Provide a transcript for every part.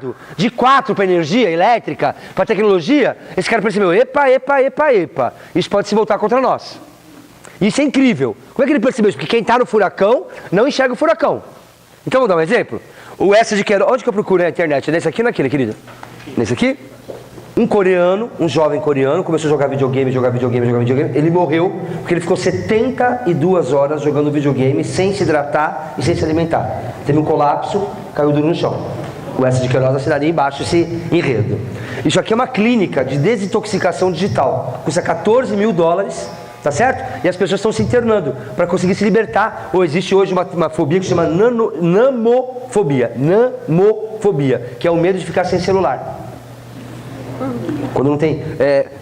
migrado de 4 para energia elétrica, para tecnologia, esse cara percebeu, epa, isso pode se voltar contra nós. Isso é incrível. Como é que ele percebeu isso? Porque quem está no furacão não enxerga o furacão. Então vou dar um exemplo. O S de Queiroz, onde que eu procuro na internet? É nesse aqui ou naquele, querido? Nesse aqui? Um coreano, um jovem coreano, começou a jogar videogame, ele morreu porque ele ficou 72 horas jogando videogame sem se hidratar e sem se alimentar. Teve um colapso, caiu duro no chão. O S de Queiroz assinaria embaixo esse enredo. Isso aqui é uma clínica de desintoxicação digital. Custa $14.000, tá certo? E as pessoas estão se internando para conseguir se libertar. Ou existe hoje uma fobia que se chama namofobia, que é o medo de ficar sem celular. Quando não tem...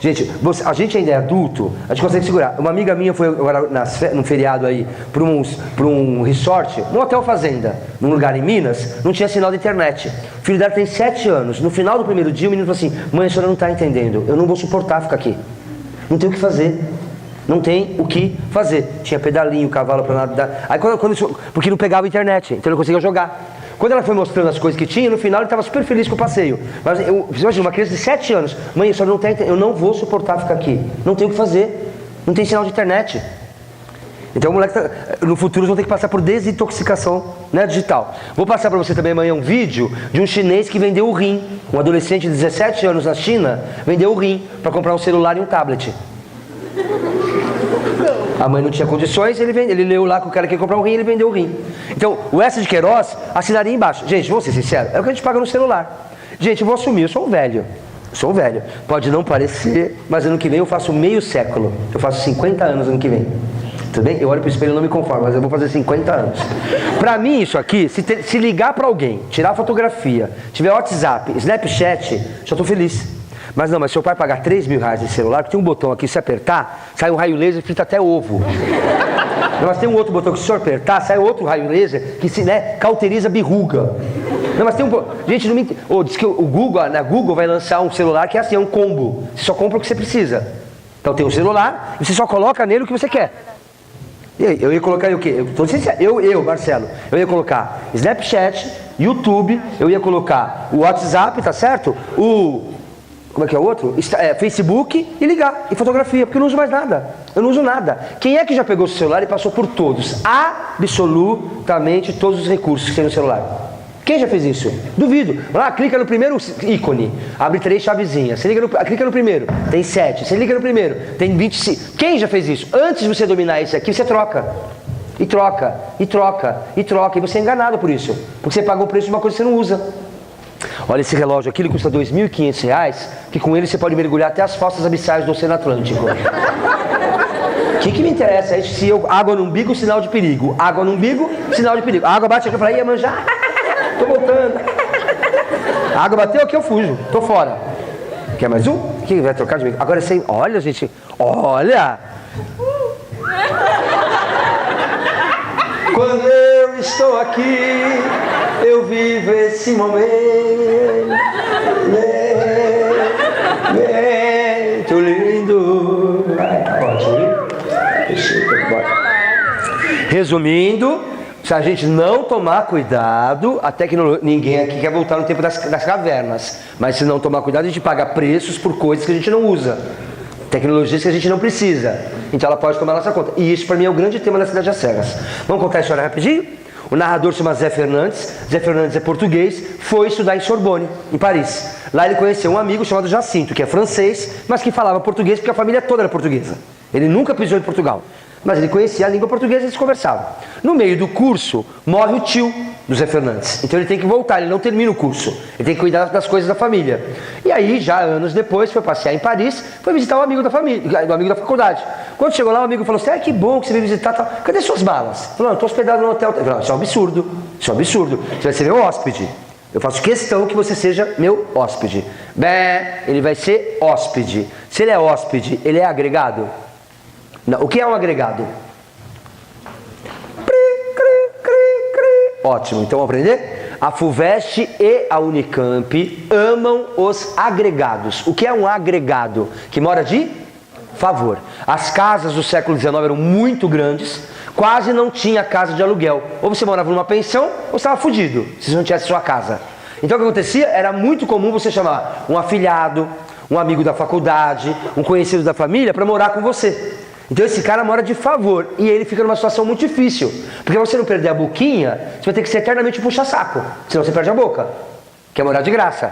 gente, a gente ainda é adulto, a gente consegue segurar. Uma amiga minha foi agora num feriado aí para um resort, num hotel fazenda, num lugar em Minas, não tinha sinal de internet. O filho dela tem 7 anos. No final do primeiro dia, o menino falou assim: mãe, a senhora não está entendendo, eu não vou suportar ficar aqui. Não tem o que fazer. Não tem o que fazer. Tinha pedalinho, cavalo para nadar. Aí porque não pegava a internet, então ele não conseguia jogar. Quando ela foi mostrando as coisas que tinha, no final ele estava super feliz com o passeio. Mas você imagina, uma criança de 7 anos, mãe, a senhora não tem, eu não vou suportar ficar aqui. Não tem o que fazer. Não tem sinal de internet. Então o moleque no futuro vão ter que passar por desintoxicação, né, digital. Vou passar para você também amanhã um vídeo de um chinês que vendeu o rim. Um adolescente de 17 anos na China vendeu o rim para comprar um celular e um tablet. A mãe não tinha condições, ele leu lá que o cara queria comprar um rim, ele vendeu o rim. Então, o S de Queiroz assinaria embaixo. Gente, vamos ser sinceros, é o que a gente paga no celular. Gente, eu vou assumir, eu sou um velho. Pode não parecer, mas ano que vem eu faço meio século. Eu faço 50 anos ano que vem. Tudo bem? Eu olho pro espelho e não me conformo, mas eu vou fazer 50 anos. Pra mim, isso aqui, se ligar pra alguém, tirar fotografia, tiver WhatsApp, Snapchat, já tô feliz. Mas não, mas se seu pai pagar R$3.000 de celular, tem um botão aqui, se apertar, sai um raio laser e frita até ovo. Não, mas tem um outro botão que se o senhor apertar, sai outro raio laser que cauteriza birruga. Não, mas tem um... Gente, não me... diz que o Google, na Google vai lançar um celular que é assim, é um combo. Você só compra o que você precisa. Então tem um celular e você só coloca nele o que você quer. E aí, eu ia colocar o quê? Marcelo, eu ia colocar Snapchat, YouTube, eu ia colocar o WhatsApp, tá certo? Como é que é o outro? Facebook e ligar, e fotografia, porque eu não uso mais nada. Eu não uso nada. Quem é que já pegou o celular e passou por todos? Absolutamente todos os recursos que tem no celular. Quem já fez isso? Duvido. Lá, clica no primeiro ícone, abre 3 chavezinhas. Você clica no primeiro, tem 7. Você clica no primeiro, tem 25. Quem já fez isso? Antes de você dominar isso aqui, você troca. E troca. E você é enganado por isso. Porque você pagou o preço de uma coisa que você não usa. Olha esse relógio aqui, ele custa R$2.500, que com ele você pode mergulhar até as fossas abissais do Oceano Atlântico. O que me interessa é se água no umbigo, sinal de perigo. Água no umbigo, sinal de perigo. A água bate aqui, eu falei, ia manjar, tô voltando. A água bateu aqui, eu fujo, tô fora. Quer mais um? Quem vai trocar de mim? Agora é sem... Olha, gente, olha! Quando eu estou aqui, eu vivo esse momento lindo. Ótimo. Resumindo, se a gente não tomar cuidado, a tecnologia... Ninguém aqui quer voltar no tempo das cavernas. Mas se não tomar cuidado, a gente paga preços por coisas que a gente não usa. Tecnologias que a gente não precisa. Então ela pode tomar nossa conta. E isso para mim é o grande tema da Cidade das Cegas. Vamos contar a história rapidinho? O narrador se chama Zé Fernandes. Zé Fernandes é português, foi estudar em Sorbonne, em Paris. Lá ele conheceu um amigo chamado Jacinto, que é francês, mas que falava português porque a família toda era portuguesa. Ele nunca pisou em Portugal, mas ele conhecia a língua portuguesa e eles conversavam. No meio do curso, morre o tio do Zé Fernandes. Então ele tem que voltar, ele não termina o curso. Ele tem que cuidar das coisas da família. E aí, já anos depois, foi passear em Paris, foi visitar um amigo da família, um amigo da faculdade. Quando chegou lá, o amigo falou assim, que bom que você veio visitar, tal. Cadê suas malas? Falou, não, estou hospedado no hotel. Falei, isso é um absurdo, você vai ser meu hóspede. Eu faço questão que você seja meu hóspede. Ele vai ser hóspede. Se ele é hóspede, ele é agregado? Não. O que é um agregado? Ótimo, então vamos aprender? A FUVEST e a Unicamp amam os agregados. O que é um agregado? Que mora de favor. As casas do século XIX eram muito grandes, quase não tinha casa de aluguel. Ou você morava numa pensão, ou você estava fudido, se você não tivesse sua casa. Então o que acontecia? Era muito comum você chamar um afilhado, um amigo da faculdade, um conhecido da família para morar com você. Então esse cara mora de favor e ele fica numa situação muito difícil. Porque você não perder a boquinha, você vai ter que ser eternamente puxa-saco. Senão você perde a boca. Quer morar de graça.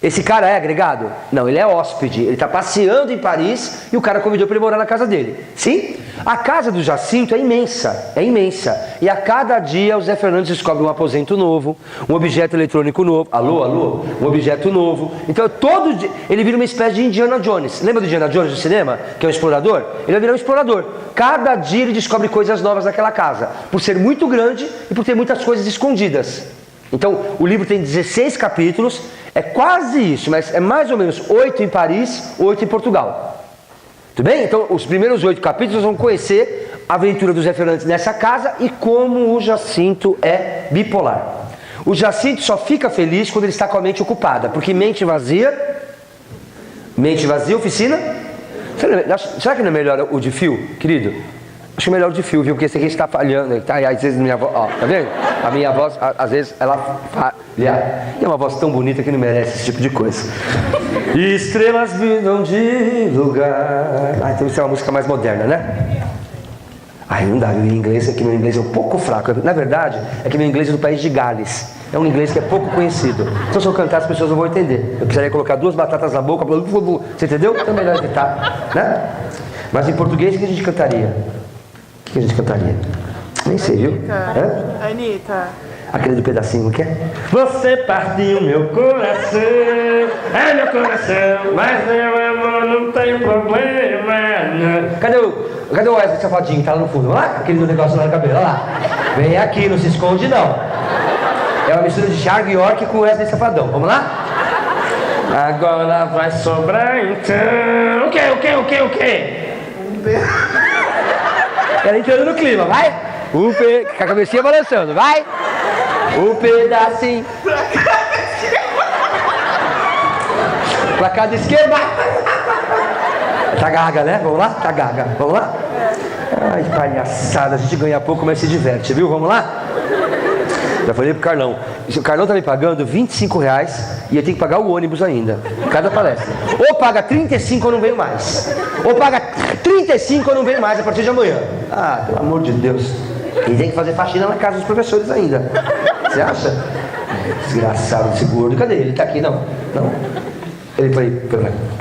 Esse cara é agregado? Não, ele é hóspede. Ele está passeando em Paris e o cara convidou para ele morar na casa dele. Sim? A casa do Jacinto é imensa. É imensa. E a cada dia o Zé Fernandes descobre um aposento novo, um objeto eletrônico novo. Alô, alô? Um objeto novo. Então todo dia ele vira uma espécie de Indiana Jones. Lembra do Indiana Jones do cinema? Que é um explorador? Ele vai virar um explorador. Cada dia ele descobre coisas novas naquela casa. Por ser muito grande e por ter muitas coisas escondidas. Então, o livro tem 16 capítulos, é quase isso, mas é mais ou menos 8 em Paris, 8 em Portugal. Tudo bem? Então, os primeiros 8 capítulos vão conhecer a aventura do Zé Fernandes nessa casa e como o Jacinto é bipolar. O Jacinto só fica feliz quando ele está com a mente ocupada, porque mente vazia, oficina. Será que não é melhor o de fio, querido? Acho melhor o de fio, viu? Porque esse aqui está falhando. Tá? E às vezes minha voz, ó, tá vendo? A minha voz, às vezes, ela falha. E é uma voz tão bonita que não merece esse tipo de coisa. Estrelas vindo de lugar. Ah, então isso é uma música mais moderna, né? Ai, não dá, meu inglês, aqui meu inglês é um pouco fraco. Na verdade, é que meu inglês é do país de Gales. É um inglês que é pouco conhecido. Então se eu cantar as pessoas não vão entender. Eu precisaria colocar 2 batatas na boca. Você entendeu? Então é melhor evitar, né? Mas em português o que a gente cantaria? O que a gente cantaria? Nem sei, viu? Anitta. Aquele do pedacinho, que é? Você partiu meu coração, é meu coração, mas meu amor não tem problema. Cadê o Wesley Safadinho? Tá lá no fundo. Olha lá, aquele do negócio lá no cabelo. Olha lá. Vem aqui, não se esconde não. É uma mistura de Thiago York com Wesley Safadão. Vamos lá? Agora vai sobrar então. O quê? Ela entrando no clima, vai? Com a cabecinha balançando, vai? O pedacinho. Pra cada esquerda. Tá gaga, né? Vamos lá? Tá gaga. Vamos lá? Ai, palhaçada. A gente ganha pouco, mas se diverte, viu? Vamos lá? Já falei pro Carlão. O Carlão tá me pagando R$25 e eu tenho que pagar o ônibus ainda. Cada palestra. Ou paga 35 ou não venho mais. Ou paga 35 ou não venho mais a partir de amanhã. Ah, pelo amor de Deus. E tem que fazer faxina na casa dos professores ainda. Você acha? Desgraçado esse gordo. Cadê ele? Tá aqui, não. Não. Ele foi.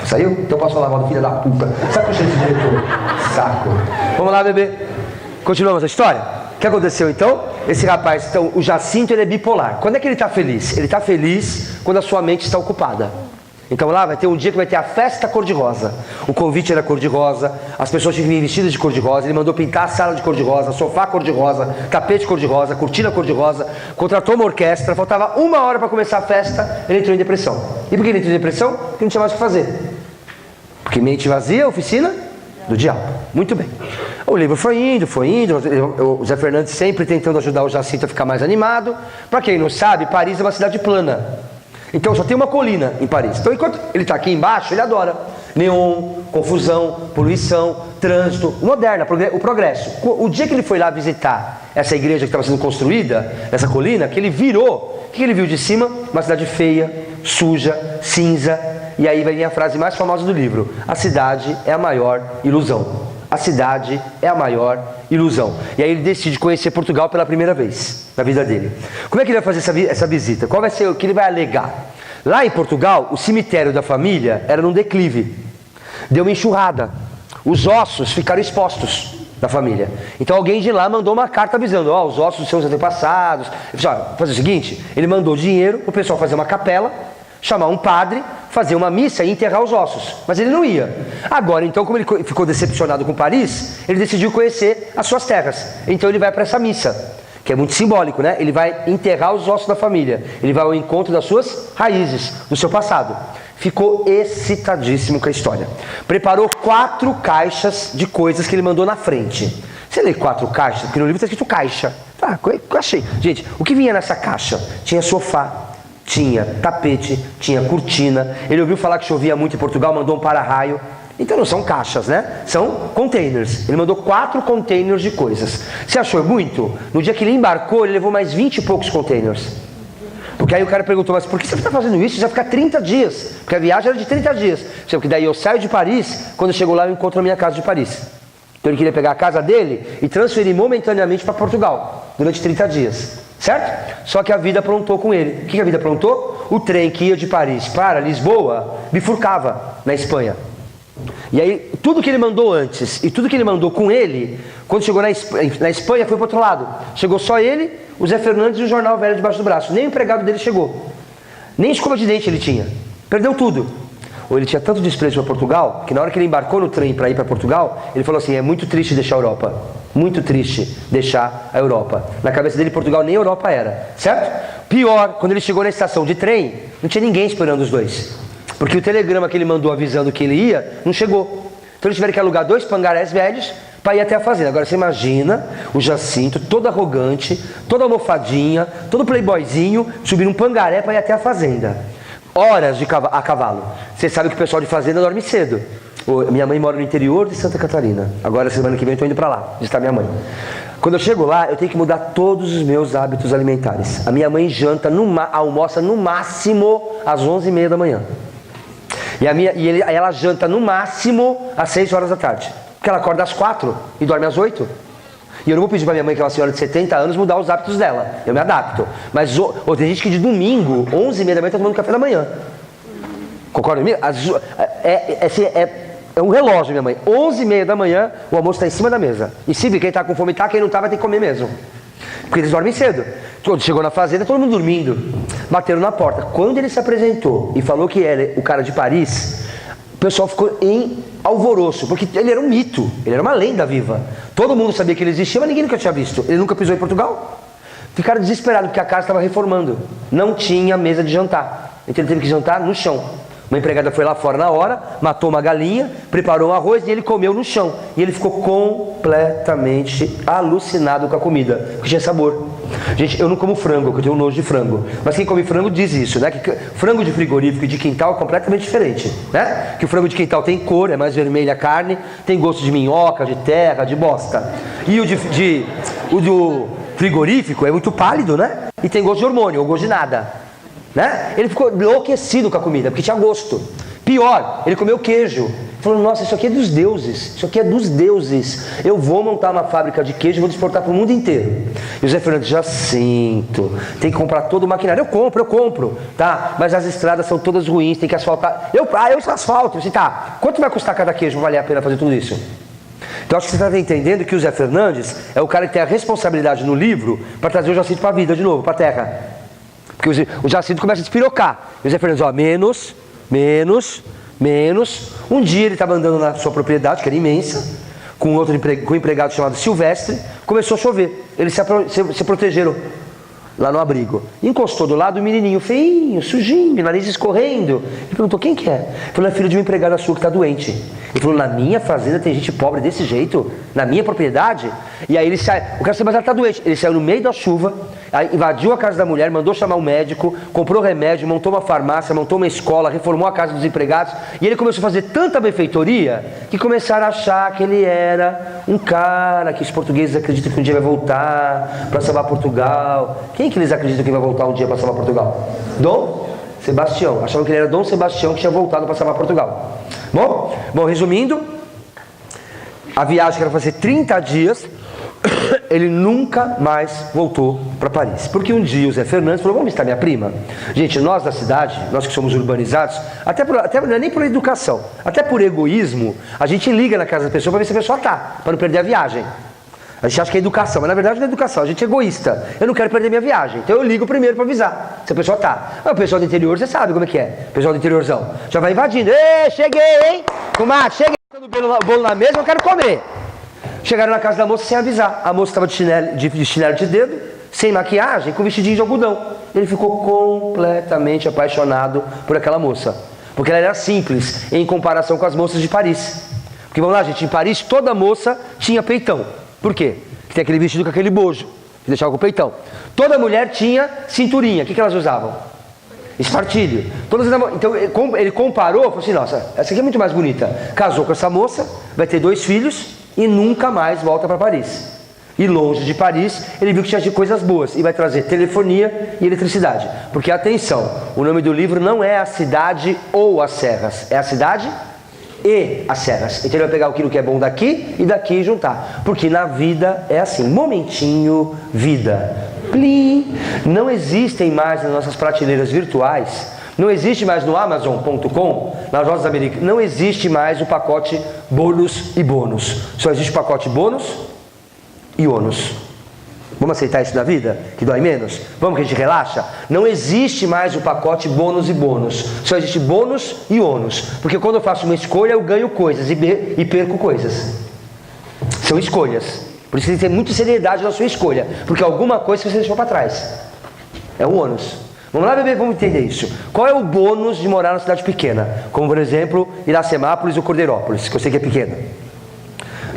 Saiu? Então posso falar mal do filho da puta. Sabe o cheiro desse diretor? Saco. Vamos lá, bebê. Continuamos a história? O que aconteceu então? Esse rapaz, então, o Jacinto, ele é bipolar. Quando é que ele está feliz? Ele está feliz quando a sua mente está ocupada. Então lá vai ter um dia que vai ter a festa cor-de-rosa. O convite era cor-de-rosa, as pessoas tinham que vir vestidas de cor-de-rosa, ele mandou pintar a sala de cor-de-rosa, sofá cor-de-rosa, tapete cor-de-rosa, cortina cor-de-rosa, contratou uma orquestra, faltava 1 hora para começar a festa, ele entrou em depressão. E por que ele entrou em depressão? Porque não tinha mais o que fazer. Porque mente vazia, oficina do diabo. Muito bem. O livro foi indo, o Zé Fernandes sempre tentando ajudar o Jacinto a ficar mais animado. Para quem não sabe, Paris é uma cidade plana. Então só tem uma colina em Paris. Então enquanto ele está aqui embaixo, ele adora neon, confusão, poluição, trânsito, moderna, o progresso. O dia que ele foi lá visitar essa igreja que estava sendo construída, essa colina, que ele virou, o que ele viu de cima? Uma cidade feia, suja, cinza. E aí vai vir a frase mais famosa do livro: a cidade é a maior ilusão. A cidade é a maior ilusão. E aí ele decide conhecer Portugal pela primeira vez na vida dele. Como é que ele vai fazer essa visita? Qual vai ser o que ele vai alegar? Lá em Portugal, o cemitério da família era num declive. Deu uma enxurrada. Os ossos ficaram expostos da família. Então alguém de lá mandou uma carta avisando: ó, os ossos dos seus antepassados. Ele disse: ó, fazer o seguinte, ele mandou dinheiro para o pessoal fazer uma capela, chamar um padre, fazer uma missa e enterrar os ossos. Mas ele não ia. Agora, então, como ele ficou decepcionado com Paris, ele decidiu conhecer as suas terras. Então ele vai para essa missa, que é muito simbólico, né? Ele vai enterrar os ossos da família. Ele vai ao encontro das suas raízes, do seu passado. Ficou excitadíssimo com a história. Preparou 4 caixas de coisas que ele mandou na frente. Você lê 4 caixas? Porque no livro está escrito caixa. Tá, eu achei. Gente, o que vinha nessa caixa? Tinha sofá, tinha tapete, tinha cortina. Ele ouviu falar que chovia muito em Portugal, mandou um para-raio. Então não são caixas, né? São containers. Ele mandou 4 containers de coisas. Você achou muito? No dia que ele embarcou, ele levou mais 20 e poucos containers. Porque aí o cara perguntou, mas por que você está fazendo isso? Você vai ficar 30 dias. Porque a viagem era de 30 dias. Porque daí eu saio de Paris, quando eu chego lá eu encontro a minha casa de Paris. Então ele queria pegar a casa dele e transferir momentaneamente para Portugal, durante 30 dias. Certo? Só que a vida aprontou com ele. O que a vida aprontou? O trem que ia de Paris para Lisboa bifurcava na Espanha. E aí, tudo que ele mandou antes e tudo que ele mandou com ele, quando chegou na Espanha, foi para o outro lado. Chegou só ele, o Zé Fernandes e o jornal velho debaixo do braço. Nem o empregado dele chegou. Nem escova de dente ele tinha. Perdeu tudo. Ou ele tinha tanto desprezo para Portugal, que na hora que ele embarcou no trem para ir para Portugal, ele falou assim, é muito triste deixar a Europa. Muito triste deixar a Europa. Na cabeça dele, Portugal nem Europa era. Certo? Pior, quando ele chegou na estação de trem, não tinha ninguém esperando os dois. Porque o telegrama que ele mandou avisando que ele ia, não chegou. Então eles tiveram que alugar 2 pangarés velhos para ir até a fazenda. Agora você imagina o Jacinto, todo arrogante, toda almofadinha, todo playboyzinho, subir num pangaré para ir até a fazenda. Horas a cavalo. Você sabe que o pessoal de fazenda dorme cedo. Minha mãe mora no interior de Santa Catarina. Agora semana que vem eu estou indo para lá, visitar minha mãe. Quando eu chego lá, eu tenho que mudar todos os meus hábitos alimentares. A minha mãe almoça no máximo às 11h30 da manhã. Aí ela janta no máximo às 6 horas da tarde. Porque ela acorda às 4 e dorme às 8. E eu não vou pedir para minha mãe, que é uma senhora de 70 anos, mudar os hábitos dela. Eu me adapto. Mas tem gente que de domingo, 11h30 da manhã, está tomando café da manhã. Concorda comigo? É um relógio, minha mãe. 11h30 da manhã, o almoço está em cima da mesa. E se quem está com fome está, quem não está vai ter que comer mesmo. Porque eles dormem cedo. Quando chegou na fazenda, todo mundo dormindo. Bateram na porta. Quando ele se apresentou e falou que era o cara de Paris, o pessoal ficou em alvoroço, porque ele era um mito, ele era uma lenda viva. Todo mundo sabia que ele existia, mas ninguém nunca tinha visto. Ele nunca pisou em Portugal. Ficaram desesperados, porque a casa estava reformando. Não tinha mesa de jantar. Então ele teve que jantar no chão. Uma empregada foi lá fora na hora, matou uma galinha, preparou um arroz e ele comeu no chão. E ele ficou completamente alucinado com a comida, porque tinha sabor. Gente, eu não como frango, porque eu tenho nojo de frango. Mas quem come frango diz isso, né? Que frango de frigorífico e de quintal é completamente diferente, né? Que o frango de quintal tem cor, é mais vermelha a carne, tem gosto de minhoca, de terra, de bosta. E o do frigorífico é muito pálido, né? E tem gosto de hormônio, ou gosto de nada. Né? Ele ficou enlouquecido com a comida, porque tinha gosto. Pior, ele comeu queijo. Ele falou, nossa, isso aqui é dos deuses. Isso aqui é dos deuses. Eu vou montar uma fábrica de queijo e vou exportar para o mundo inteiro. E o Zé Fernandes, Jacinto, tem que comprar todo o maquinário. Eu compro, tá? Mas as estradas são todas ruins, tem que asfaltar. Eu asfalto. Você tá, quanto vai custar cada queijo para valer a pena fazer tudo isso? Então acho que você está entendendo que o Zé Fernandes é o cara que tem a responsabilidade no livro para trazer o Jacinto para a vida de novo, para a terra. Porque o Jacinto começa a despirocar. E o Zé Fernandes, menos. Um dia ele estava andando na sua propriedade, que era imensa, com um empregado chamado Silvestre, começou a chover. Eles se protegeram lá no abrigo. Encostou do lado o menininho, feinho, sujinho, nariz escorrendo. Ele perguntou, quem que é? Ele falou, é filho de uma empregada sua que está doente. Ele falou, na minha fazenda tem gente pobre desse jeito? Na minha propriedade? E aí ele sai, o cara mas ela está doente. Ele saiu no meio da chuva, aí invadiu a casa da mulher, mandou chamar um médico, comprou remédio, montou uma farmácia, montou uma escola, reformou a casa dos empregados. E ele começou a fazer tanta benfeitoria que começaram a achar que ele era um cara que os portugueses acreditam que um dia vai voltar para salvar Portugal. Quem que eles acreditam que vai voltar um dia para salvar Portugal? Dom Sebastião. Achavam que ele era Dom Sebastião que tinha voltado para salvar Portugal. Bom, resumindo, a viagem que era fazer 30 dias, ele nunca mais voltou para Paris. Porque um dia o Zé Fernandes falou, vamos visitar minha prima? Gente, nós da cidade, nós que somos urbanizados, até não é nem por educação, até por egoísmo, a gente liga na casa da pessoa para ver se a pessoa está, para não perder a viagem. A gente acha que é educação, mas na verdade não é educação, a gente é egoísta. Eu não quero perder minha viagem, então eu ligo primeiro para avisar se a pessoa tá. Mas o pessoal do interior, você sabe como é que é. O pessoal do interiorzão já vai invadindo. Ê, cheguei, hein? Tomate, cheguei. O bolo na mesa, eu quero comer. Chegaram na casa da moça sem avisar. A moça estava de chinelo de dedo, sem maquiagem, com vestidinho de algodão. Ele ficou completamente apaixonado por aquela moça. Porque ela era simples em comparação com as moças de Paris. Porque vamos lá, gente, em Paris toda moça tinha peitão. Por quê? Porque tem aquele vestido com aquele bojo, que deixava com o peitão. Toda mulher tinha cinturinha. O que elas usavam? Espartilho. Então ele comparou, falou assim, nossa, essa aqui é muito mais bonita. Casou com essa moça, vai ter 2 filhos e nunca mais volta para Paris. e longe de Paris, ele viu que tinha coisas boas e vai trazer telefonia e eletricidade. Porque, atenção, o nome do livro não é A Cidade ou as Serras, é A Cidade e as Serras. Então ele vai pegar aquilo que é bom daqui e daqui e juntar. Porque na vida é assim, momentinho, vida. Plim! Não existem mais nas nossas prateleiras virtuais, não existe mais no Amazon.com, nas lojas americanas, não existe mais o pacote bônus e bônus. Só existe o pacote bônus e ônus. Vamos aceitar isso na vida? Que dói menos? Vamos que a gente relaxa? Não existe mais o pacote bônus e bônus. Só existe bônus e ônus. Porque quando eu faço uma escolha, eu ganho coisas e perco coisas. São escolhas. Por isso tem que ter muita seriedade na sua escolha. Porque alguma coisa você deixou para trás. É o ônus. Vamos lá, bebê, vamos entender isso. Qual é o bônus de morar numa cidade pequena? Como, por exemplo, Iracemápolis ou Cordeirópolis, que eu sei que é pequena.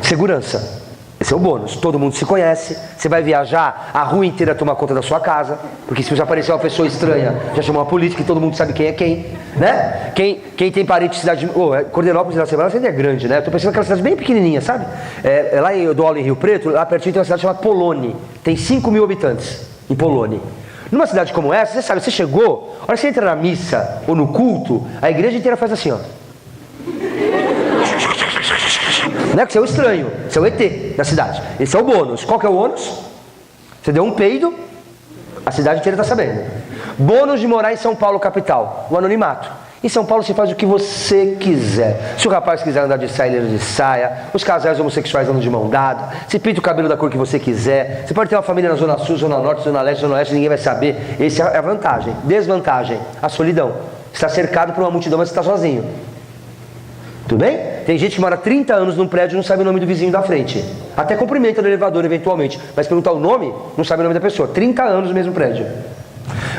Segurança. Esse é o bônus. Todo mundo se conhece. Você vai viajar, a rua inteira toma conta da sua casa. Porque se já aparecer uma pessoa estranha, já chamou uma polícia, que todo mundo sabe quem é quem. Né? Quem tem parente de cidade... Cordeirópolis e Iracemápolis ainda é grande, né? Eu tô pensando naquela cidade bem pequenininha, sabe? Lá em Dólar, em Rio Preto, lá pertinho tem uma cidade chamada Poloni. Tem 5 mil habitantes em Poloni. Numa cidade como essa, você sabe, você chegou, a hora que você entra na missa ou no culto, a igreja inteira faz assim, ó. Não é que você é o estranho, você é o ET da cidade. Esse é o bônus. Qual que é o ônus? Você deu um peido, a cidade inteira está sabendo. Bônus de morar em São Paulo, capital, o anonimato. Em São Paulo você faz o que você quiser. Se o rapaz quiser andar de saia, ele anda de saia. Os casais homossexuais andam de mão dada. Você pinta o cabelo da cor que você quiser. Você pode ter uma família na Zona Sul, Zona Norte, Zona Leste, Zona Oeste, ninguém vai saber. Essa é a vantagem. Desvantagem, a solidão. Você está cercado por uma multidão, mas você está sozinho. Tudo bem? Tem gente que mora 30 anos num prédio e não sabe o nome do vizinho da frente. Até cumprimenta no elevador, eventualmente. Mas perguntar o nome, não sabe o nome da pessoa. 30 anos no mesmo prédio.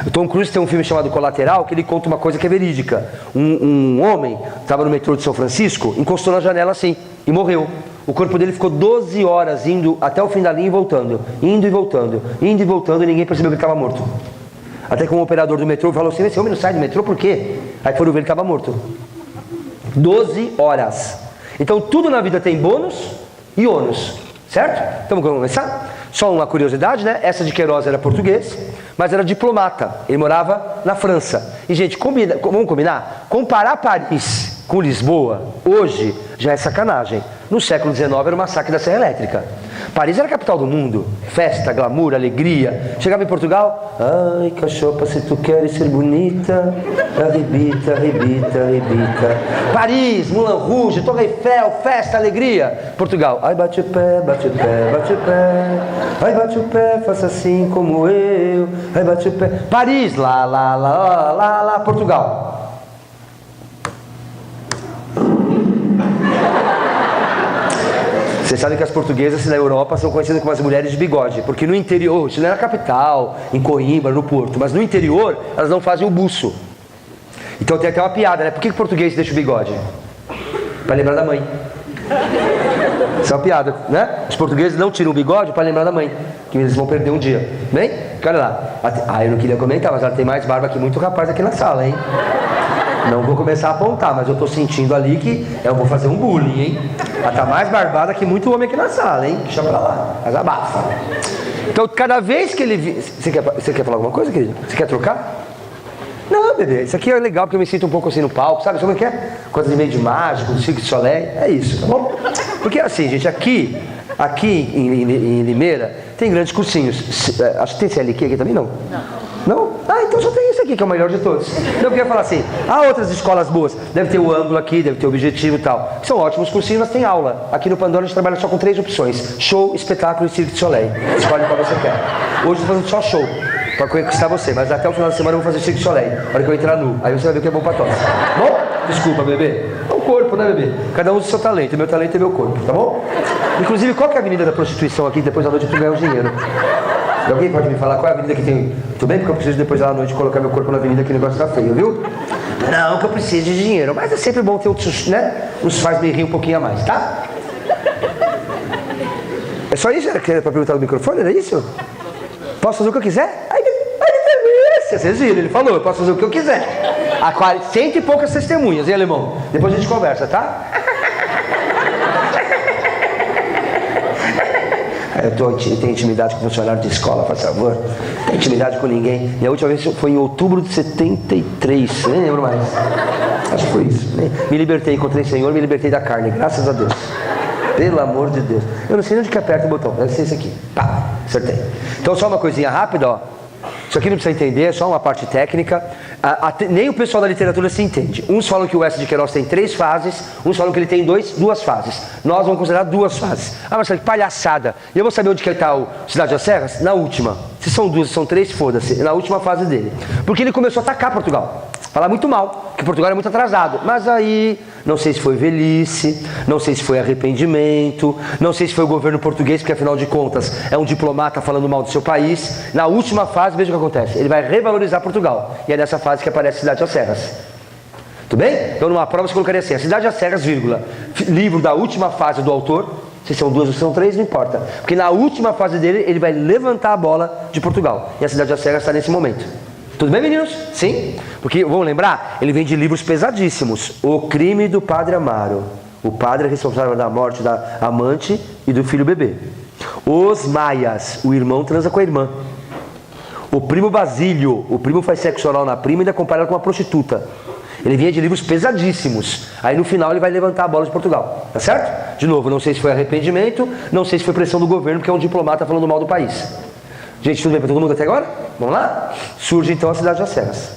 O Tom Cruise tem um filme chamado Colateral, que ele conta uma coisa que é verídica. Um homem estava no metrô de São Francisco, encostou na janela assim e morreu. O corpo dele ficou 12 horas indo até o fim da linha e voltando. Indo e voltando, indo e voltando, e ninguém percebeu que ele estava morto. Até que um operador do metrô falou assim: esse homem não sai do metrô por quê? Aí foram ver, ele estava morto. 12 horas. Então tudo na vida tem bônus e ônus, certo? Então vamos começar? Só uma curiosidade, né? Essa de Queiroz era português, mas era diplomata. Ele morava na França. E, gente, vamos combinar? Comparar Paris com Lisboa, hoje, já é sacanagem. No século XIX era o massacre da Serra Elétrica. Paris era a capital do mundo. Festa, glamour, alegria. Chegava em Portugal, ai, cachopa, se tu queres ser bonita, arrebita, arrebita, arrebita. Paris, Moulin Rouge, Torre Eiffel, festa, alegria. Portugal, ai, bate o pé, bate o pé, bate o pé. Ai, bate o pé, faça assim como eu. Ai, bate o pé. Paris, lá, lá, lá, lá, lá, Portugal. Vocês sabem que as portuguesas na Europa são conhecidas como as mulheres de bigode, porque no interior, isso não é na capital, em Coimbra, no Porto, mas no interior elas não fazem o buço. Então tem até uma piada, né? Por que o português deixa o bigode? Para lembrar da mãe. Isso é uma piada, né? Os portugueses não tiram o bigode para lembrar da mãe, que eles vão perder um dia. Bem? Olha lá. Ah, eu não queria comentar, mas ela tem mais barba que muito rapaz aqui na sala, hein? Não vou começar a apontar, mas eu tô sentindo ali que eu vou fazer um bullying, hein? Ela tá mais barbada que muito homem aqui na sala, hein? Deixa pra lá, mas abafa. Então, cada vez que ele... Você quer falar alguma coisa, querido? Você quer trocar? Não, bebê, isso aqui é legal porque eu me sinto um pouco assim no palco, sabe? Sabe o que é? Coisa de meio de mágico, Cirque du Soleil, é isso, tá bom? Porque assim, gente, aqui em Limeira, tem grandes cursinhos. Acho que tem CLQ aqui também, não? Não? Ah, então só tem esse aqui que é o melhor de todos. Eu queria falar assim, há outras escolas boas, deve ter o ângulo aqui, deve ter o objetivo e tal. São ótimos cursinhos, mas tem aula. Aqui no Pandora a gente trabalha só com 3 opções: show, espetáculo e Cirque du Soleil. Escolhe qual você quer. Hoje eu tô fazendo só show, pra conquistar você, mas até o final da semana eu vou fazer Cirque du Soleil, na hora que eu entrar nu. Aí você vai ver o que é bom pra tosse. Bom? Desculpa, bebê. É o corpo, né, bebê? Cada um usa o seu talento, meu talento é meu corpo, tá bom? Inclusive, qual que é a avenida da prostituição aqui, depois da noite tu ganha o dinheiro? E alguém pode me falar qual é a avenida que tem? Tudo bem? Porque eu preciso depois da noite colocar meu corpo na avenida, que o negócio tá feio, viu? Não, que eu preciso de dinheiro, mas é sempre bom ter outros, né? Nos faz me rir um pouquinho a mais, tá? É só isso? Era pra perguntar no microfone? Era isso? Posso fazer o que eu quiser? Ai, que delícia! Vocês viram, ele falou, eu posso fazer o que eu quiser. Há 100 e poucas testemunhas, hein, alemão? Depois a gente conversa, tá? Eu tenho intimidade com funcionário de escola, por favor. Não tenho intimidade com ninguém. E a última vez foi em outubro de 73, nem lembro mais. Acho que foi isso. Me libertei, encontrei o Senhor, me libertei da carne, graças a Deus. Pelo amor de Deus. Eu não sei onde que aperta o botão, deve ser esse aqui. Pá, acertei. Então só uma coisinha rápida, ó. Isso aqui não precisa entender, é só uma parte técnica. Nem o pessoal da literatura se entende. Uns falam que o Oécio de Queiroz tem 3 fases, uns falam que ele tem 2 fases. Nós vamos considerar 2 fases. Ah, mas que palhaçada. E eu vou saber onde que está o Cidade das Serras? Na última. Se são 2, se são 3, foda-se. Na última fase dele. Porque ele começou a atacar Portugal. Falar muito mal, que Portugal é muito atrasado. Mas aí, não sei se foi velhice, não sei se foi arrependimento, não sei se foi o governo português, porque afinal de contas é um diplomata falando mal do seu país. Na última fase, veja o que acontece. Ele vai revalorizar Portugal. E é nessa fase que aparece Cidade das Serras. Tudo bem? Então numa prova você colocaria assim, a Cidade das Serras, vírgula, livro da última fase do autor, se são 2 ou se são 3, não importa. Porque na última fase dele, ele vai levantar a bola de Portugal. E a Cidade das Serras está nesse momento. Tudo bem, meninos? Sim? Porque, vamos lembrar, ele vem de livros pesadíssimos. O Crime do Padre Amaro. O padre é responsável da morte da amante e do filho bebê. Os Maias. O irmão transa com a irmã. O Primo Basílio. O primo faz sexo oral na prima e ainda compara ela com uma prostituta. Ele vinha de livros pesadíssimos. Aí no final ele vai levantar a bola de Portugal. Tá certo? De novo, não sei se foi arrependimento, não sei se foi pressão do governo, porque é um diplomata falando mal do país. Gente, tudo bem para todo mundo até agora? Vamos lá? Surge então a Cidade das Serras.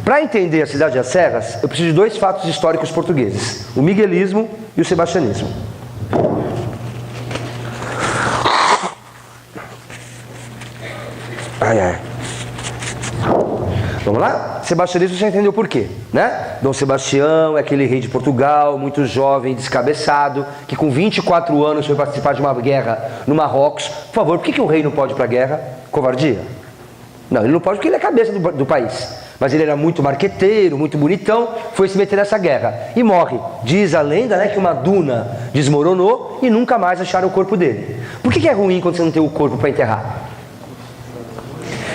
Para entender a Cidade das Serras, eu preciso de 2 fatos históricos portugueses: o miguelismo e o sebastianismo. Ai, ai. Vamos lá? Sebastianismo você já entendeu por quê, né? Dom Sebastião é aquele rei de Portugal, muito jovem, descabeçado, que com 24 anos foi participar de uma guerra no Marrocos. Por favor, por que o rei não pode ir para a guerra? Covardia? Não, ele não pode porque ele é a cabeça do país. Mas ele era muito marqueteiro, muito bonitão, foi se meter nessa guerra e morre. Diz a lenda, né, que uma duna desmoronou e nunca mais acharam o corpo dele. Por que é ruim quando você não tem o corpo para enterrar?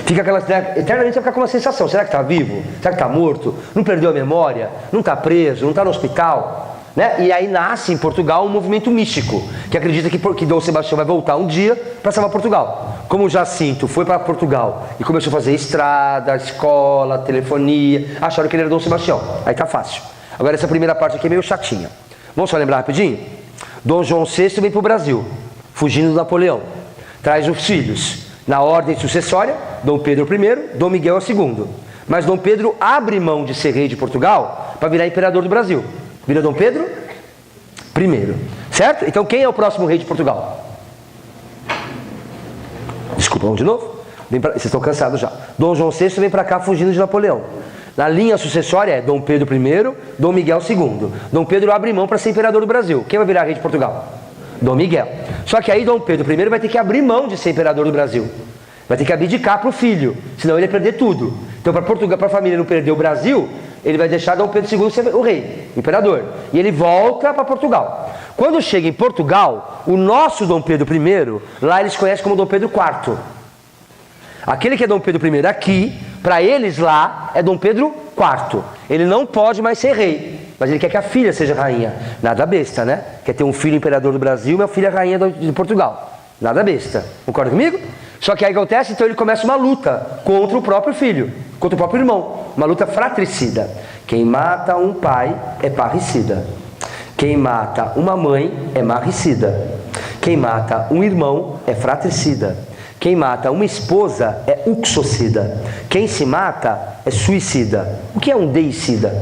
Fica aquela, eternamente você fica com uma sensação: será que está vivo? Será que está morto? Não perdeu a memória? Não está preso? Não está no hospital? Né? E aí nasce em Portugal um movimento místico, que acredita que Dom Sebastião vai voltar um dia para salvar Portugal. Como o Jacinto foi para Portugal e começou a fazer estrada, escola, telefonia, acharam que ele era Dom Sebastião. Aí tá fácil. Agora essa primeira parte aqui é meio chatinha. Vamos só lembrar rapidinho? Dom João VI vem para o Brasil, fugindo do Napoleão. Traz os filhos na ordem sucessória: Dom Pedro I, Dom Miguel II. Mas Dom Pedro abre mão de ser rei de Portugal para virar imperador do Brasil. Vira Dom Pedro I. Certo? Então quem é o próximo rei de Portugal? Desculpa, vamos de novo? Vocês estão cansados já. Dom João VI vem para cá fugindo de Napoleão. Na linha sucessória é Dom Pedro I, Dom Miguel II. Dom Pedro abre mão para ser imperador do Brasil. Quem vai virar rei de Portugal? Dom Miguel. Só que aí Dom Pedro I vai ter que abrir mão de ser imperador do Brasil. Vai ter que abdicar para o filho, senão ele vai perder tudo. Então para Portugal, para a família não perder o Brasil, ele vai deixar Dom Pedro II ser o rei, imperador. E ele volta para Portugal. Quando chega em Portugal, o nosso Dom Pedro I, lá eles conhecem como Dom Pedro IV. Aquele que é Dom Pedro I aqui, para eles lá, é Dom Pedro IV. Ele não pode mais ser rei, mas ele quer que a filha seja rainha. Nada besta, né? Quer ter um filho imperador do Brasil e uma filha rainha de Portugal. Nada besta. Concorda comigo? Só que aí acontece, então ele começa uma luta contra o próprio filho, contra o próprio irmão. Uma luta fratricida. Quem mata um pai é parricida. Quem mata uma mãe é marricida. Quem mata um irmão é fratricida. Quem mata uma esposa é uxocida. Quem se mata é suicida. O que é um deicida?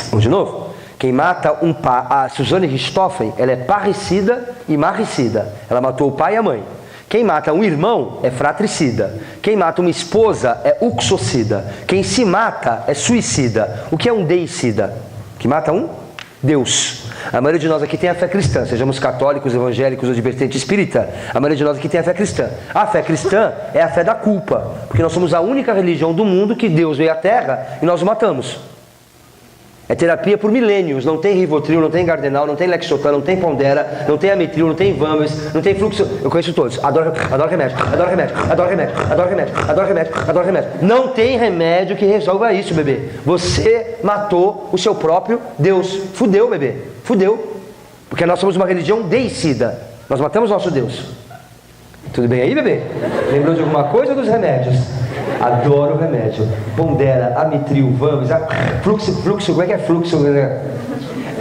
Vamos de novo? Quem mata um pai... A Suzane Richthofen, ela é parricida e marricida. Ela matou o pai e a mãe. Quem mata um irmão é fratricida. Quem mata uma esposa é uxocida. Quem se mata é suicida. O que é um deicida? Que mata um? Deus. A maioria de nós aqui tem a fé cristã, sejamos católicos, evangélicos ou de vertente espírita. A maioria de nós aqui tem a fé cristã. A fé cristã é a fé da culpa, porque nós somos a única religião do mundo que Deus veio à Terra e nós o matamos. É terapia por milênios, não tem Rivotril, não tem Gardenal, não tem Lexotan, não tem Pondera, não tem Ametril, não tem Vamers, não tem Fluxo. Eu conheço todos, adoro remédio, adoro remédio, adoro remédio, adoro remédio, adoro remédio, adoro remédio. Não tem remédio que resolva isso, bebê. Você matou o seu próprio Deus. Fudeu, bebê, fudeu. Porque nós somos uma religião deicida. Nós matamos nosso Deus. Tudo bem aí, bebê? Lembrou de alguma coisa ou dos remédios? Adoro o remédio. Pondera, Amitril, Vamos, fluxo, como é que é fluxo?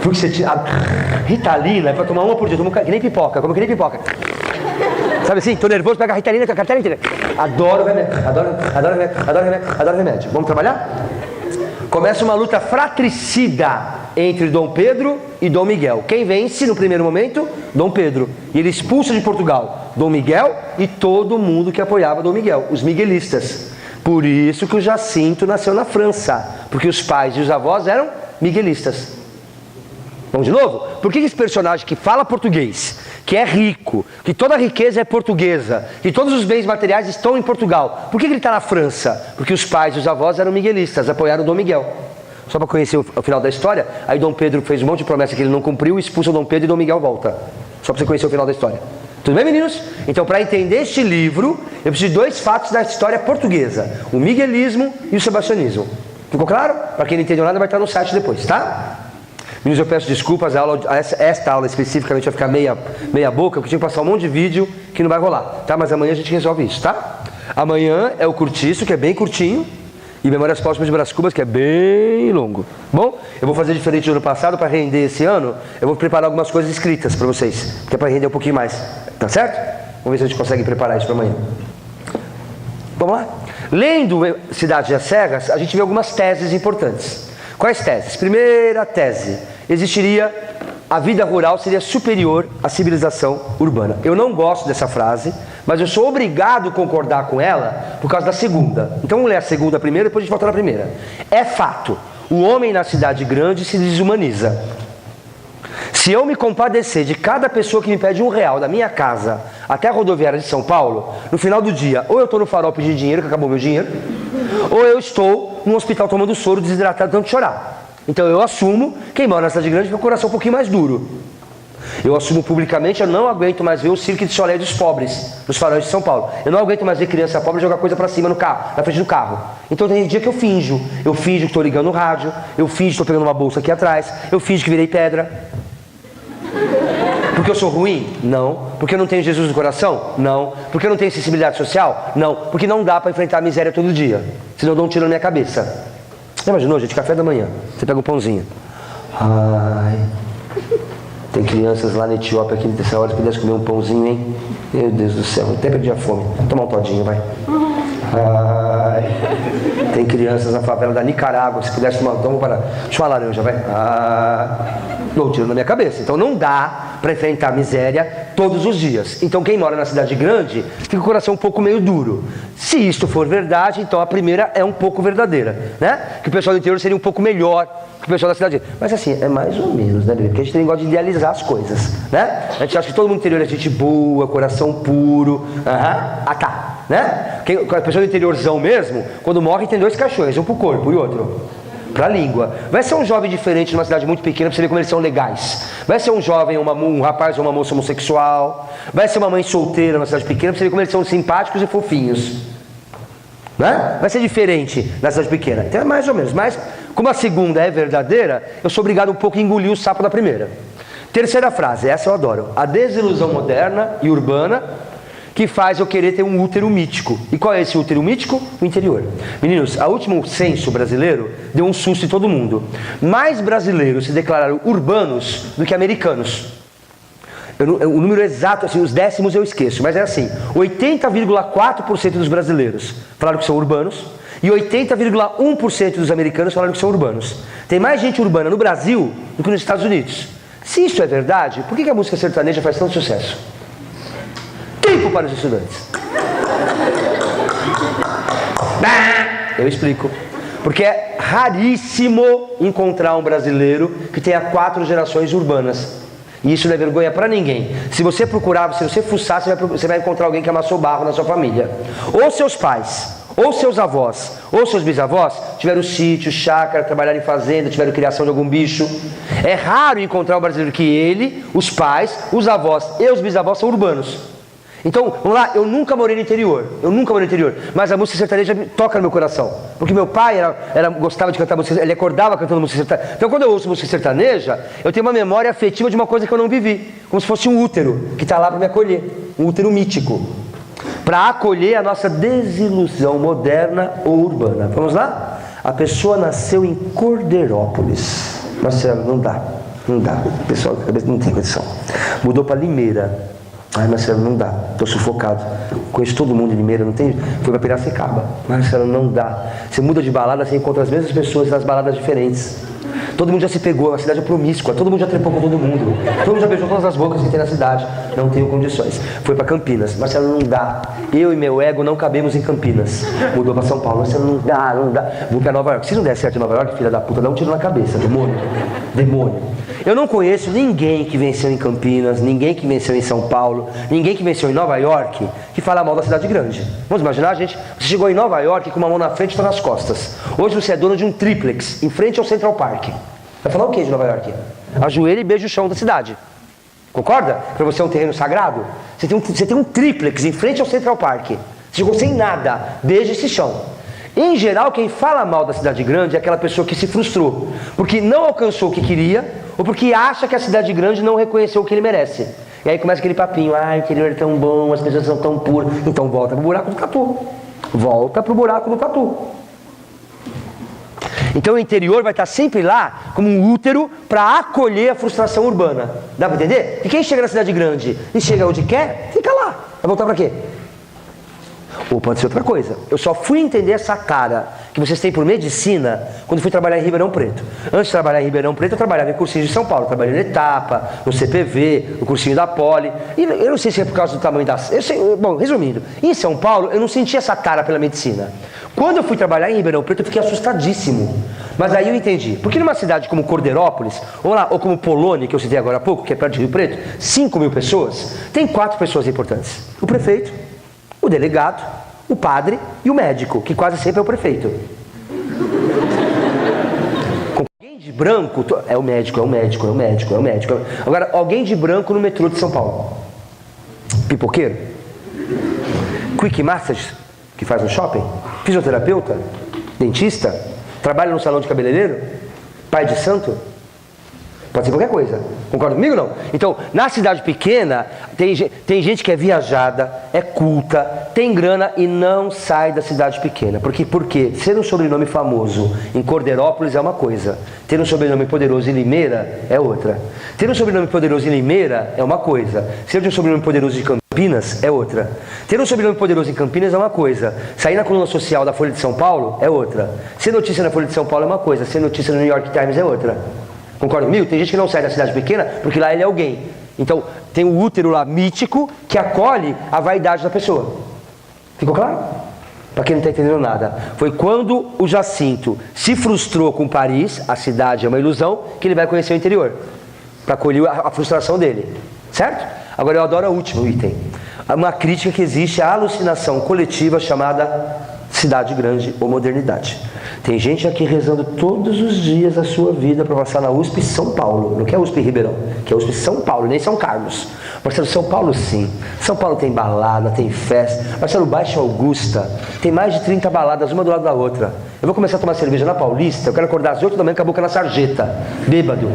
Fluxetina, Ritalina, é pra tomar uma por dia, tomo que nem pipoca, como que nem pipoca. Sabe assim, tô nervoso, pega a Ritalina, a cartela inteira. Adoro remédio, adoro remédio. Vamos trabalhar? Começa uma luta fratricida entre Dom Pedro e Dom Miguel. Quem vence no primeiro momento? Dom Pedro. E ele expulsa de Portugal Dom Miguel e todo mundo que apoiava Dom Miguel, os miguelistas. Por isso que o Jacinto nasceu na França, porque os pais e os avós eram miguelistas. Vamos de novo? Por que esse personagem que fala português, que é rico, que toda a riqueza é portuguesa, que todos os bens materiais estão em Portugal, por que ele está na França? Porque os pais e os avós eram miguelistas, apoiaram Dom Miguel. Só para conhecer o final da história, aí Dom Pedro fez um monte de promessa que ele não cumpriu, expulsa Dom Pedro e Dom Miguel volta. Só para você conhecer o final da história. Tudo bem, meninos? Então, para entender este livro, eu preciso de 2 fatos da história portuguesa: o miguelismo e o sebastianismo. Ficou claro? Para quem não entendeu nada, vai estar no site depois, tá? Meninos, eu peço desculpas, esta aula especificamente vai ficar meia boca, porque eu tinha que passar um monte de vídeo que não vai rolar, tá? Mas amanhã a gente resolve isso, tá? Amanhã é o curtiço, que é bem curtinho, e Memórias Póstumas de Brás Cubas, que é bem longo. Bom, eu vou fazer diferente do ano passado, para render esse ano, eu vou preparar algumas coisas escritas para vocês, que é para render um pouquinho mais, tá certo? Vamos ver se a gente consegue preparar isso para amanhã. Vamos lá? Lendo Cidade das Serras, a gente vê algumas teses importantes. Quais teses? Primeira tese: a vida rural seria superior à civilização urbana. Eu não gosto dessa frase, mas eu sou obrigado a concordar com ela por causa da segunda. Então vamos ler a segunda primeiro, depois a gente volta na primeira. É fato, o homem na cidade grande se desumaniza. Se eu me compadecer de cada pessoa que me pede R$1 da minha casa até a rodoviária de São Paulo, no final do dia, ou eu estou no farol pedindo dinheiro, que acabou meu dinheiro, ou eu estou no hospital tomando soro, desidratado, tanto de chorar. Então eu assumo, quem mora na cidade grande tem o coração um pouquinho mais duro. Eu assumo publicamente, eu não aguento mais ver o Cirque de Soleil dos pobres, nos faróis de São Paulo. Eu não aguento mais ver criança pobre jogar coisa pra cima no carro, na frente do carro. Então tem dia que eu finjo que estou ligando o rádio, eu finjo que estou pegando uma bolsa aqui atrás, eu finjo que virei pedra. Porque eu sou ruim? Não. Porque eu não tenho Jesus no coração? Não. Porque eu não tenho sensibilidade social? Não. Porque não dá para enfrentar a miséria todo dia. Senão eu dou um tiro na minha cabeça. Você imaginou, gente? Café da manhã. Você pega um pãozinho. Ai. Tem crianças lá na Etiópia que nessa hora pudesse comer um pãozinho, hein? Meu Deus do céu. Até perdi a fome. Toma um todinho, vai. Ai. Tem crianças na favela da Nicarágua. Se pudesse tomar. Toma uma laranja, vai. Dou um tiro na minha cabeça. Então não dá para enfrentar a miséria todos os dias. Então quem mora na cidade grande fica com o coração um pouco meio duro. Se isto for verdade, então a primeira é um pouco verdadeira, né? Que o pessoal do interior seria um pouco melhor que o pessoal da cidade. Mas assim, é mais ou menos, né, bebê? Porque a gente tem negócio de idealizar as coisas, né? A gente acha que todo mundo do interior é gente boa, coração puro. Tá, né? A pessoa do interiorzão mesmo, quando morre tem 2 caixões, um pro corpo e outro pra língua. Vai ser um jovem diferente numa cidade muito pequena pra você ver como eles são legais. Vai ser um jovem, um rapaz ou uma moça homossexual. Vai ser uma mãe solteira numa cidade pequena pra você ver como eles são simpáticos e fofinhos, né? Vai ser diferente na cidade pequena. Então é mais ou menos. Mas como a segunda é verdadeira, eu sou obrigado um pouco a engolir o sapo da primeira. Terceira frase, essa eu adoro: a desilusão moderna e urbana que faz eu querer ter um útero mítico. E qual é esse útero mítico? O interior. Meninos, o último censo brasileiro deu um susto em todo mundo. Mais brasileiros se declararam urbanos do que americanos. O número exato, assim, os décimos eu esqueço, mas é assim: 80,4% dos brasileiros falaram que são urbanos e 80,1% dos americanos falaram que são urbanos. Tem mais gente urbana no Brasil do que nos Estados Unidos. Se isso é verdade, por que a música sertaneja faz tanto sucesso? Tempo para os estudantes. Eu explico. Porque é raríssimo encontrar um brasileiro que tenha 4 gerações urbanas. E isso não é vergonha para ninguém. Se você procurar, se você fuçar, você vai encontrar alguém que amassou barro na sua família. Ou seus pais, ou seus avós, ou seus bisavós tiveram sítio, chácara, trabalharam em fazenda, tiveram criação de algum bicho. É raro encontrar um brasileiro que ele, os pais, os avós e os bisavós são urbanos. Então, vamos lá, eu nunca morei no interior, mas a música sertaneja toca no meu coração, porque meu pai gostava de cantar música, ele acordava cantando música sertaneja. Então, quando eu ouço música sertaneja, eu tenho uma memória afetiva de uma coisa que eu não vivi, como se fosse um útero que está lá para me acolher, um útero mítico, para acolher a nossa desilusão moderna ou urbana. Vamos lá? A pessoa nasceu em Corderópolis. Marcelo, não dá. O pessoal não tem condição. Mudou para Limeira. Ai, Marcelo, não dá. Estou sufocado. Conheço todo mundo em Limeira, não tem. Foi para Piracicaba. Marcelo, não dá. Você muda de balada, você encontra as mesmas pessoas nas baladas diferentes. Todo mundo já se pegou, a cidade é promíscua, todo mundo já trepou com todo mundo. Todo mundo já beijou todas as bocas que tem na cidade. Não tenho condições. Foi para Campinas. Marcelo, não dá. Eu e meu ego não cabemos em Campinas. Mudou para São Paulo. Marcelo, não dá. Vou para Nova York. Se não der certo em Nova York, filha da puta, dá um tiro na cabeça, demônio. Eu não conheço ninguém que venceu em Campinas, ninguém que venceu em São Paulo, ninguém que venceu em Nova York, que fala mal da cidade grande. Vamos imaginar, gente? Você chegou em Nova York com uma mão na frente e outra nas costas. Hoje você é dono de um triplex, em frente ao Central Park. Vai falar o que de Nova York? Ajoelha e beija o chão da cidade. Concorda? Para você é um terreno sagrado? Você tem um triplex em frente ao Central Park. Você chegou sem nada, beija esse chão. Em geral, quem fala mal da cidade grande é aquela pessoa que se frustrou, porque não alcançou o que queria, ou porque acha que a cidade grande não reconheceu o que ele merece. E aí começa aquele papinho, o interior é tão bom, as pessoas são tão puras. Então volta pro buraco do tatu. Volta pro buraco do tatu. Então o interior vai estar sempre lá como um útero para acolher a frustração urbana. Dá para entender? E quem chega na cidade grande e chega onde quer, fica lá. Vai voltar para quê? Ou pode ser outra coisa. Eu só fui entender essa cara que vocês têm por medicina quando fui trabalhar em Ribeirão Preto. Antes de trabalhar em Ribeirão Preto, eu trabalhava em cursinho de São Paulo. Trabalhei na Etapa, no CPV, no cursinho da Poli. E eu não sei se é por causa do tamanho da... Bom, resumindo, em São Paulo eu não sentia essa cara pela medicina. Quando eu fui trabalhar em Ribeirão Preto, eu fiquei assustadíssimo. Mas aí eu entendi. Porque numa cidade como Corderópolis, ou como Polônia, que eu citei agora há pouco, que é perto de Rio Preto, 5.000 pessoas, tem 4 pessoas importantes. O prefeito, o delegado, o padre e o médico, que quase sempre é o prefeito. Alguém de branco, é o médico. Agora, alguém de branco no metrô de São Paulo. Pipoqueiro? Quick Massage, que faz no shopping? Fisioterapeuta? Dentista? Trabalha no salão de cabeleireiro? Pai de santo? Pode ser qualquer coisa. Concorda comigo ou não? Então, na cidade pequena, tem gente que é viajada, é culta, tem grana e não sai da cidade pequena. Por quê? Ser um sobrenome famoso em Corderópolis é uma coisa. Ter um sobrenome poderoso em Limeira é outra. Ter um sobrenome poderoso em Limeira é uma coisa. Ser um sobrenome poderoso em Campinas é outra. Ter um sobrenome poderoso em Campinas é uma coisa. Sair na coluna social da Folha de São Paulo é outra. Ser notícia na Folha de São Paulo é uma coisa. Ser notícia no New York Times é outra. Concorda comigo? Tem gente que não sai da cidade pequena porque lá ele é alguém. Então, tem o útero lá mítico que acolhe a vaidade da pessoa. Ficou claro? Para quem não está entendendo nada. Foi quando o Jacinto se frustrou com Paris, a cidade é uma ilusão, que ele vai conhecer o interior. Para acolher a frustração dele. Certo? Agora eu adoro o último item. Uma crítica que existe à alucinação coletiva chamada cidade grande ou modernidade. Tem gente aqui rezando todos os dias da sua vida para passar na USP São Paulo. Não quer USP Ribeirão, que é USP São Paulo, nem São Carlos. Marcelo, São Paulo sim. São Paulo tem balada, tem festa. Marcelo, Baixa Augusta tem mais de 30 baladas, uma do lado da outra. Eu vou começar a tomar cerveja na Paulista, eu quero acordar às 8 da manhã com a boca na sarjeta, bêbado,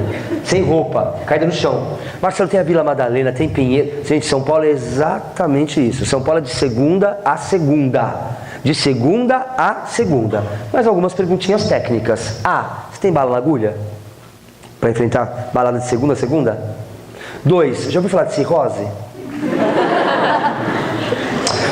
sem roupa, caída no chão. Marcelo, tem a Vila Madalena, tem Pinheiro. Gente, São Paulo é exatamente isso. São Paulo é de segunda a segunda. De segunda a segunda. Mas algumas perguntinhas técnicas. Você tem bala na agulha? Para enfrentar balada de segunda a segunda? 2, já ouviu falar de cirrose?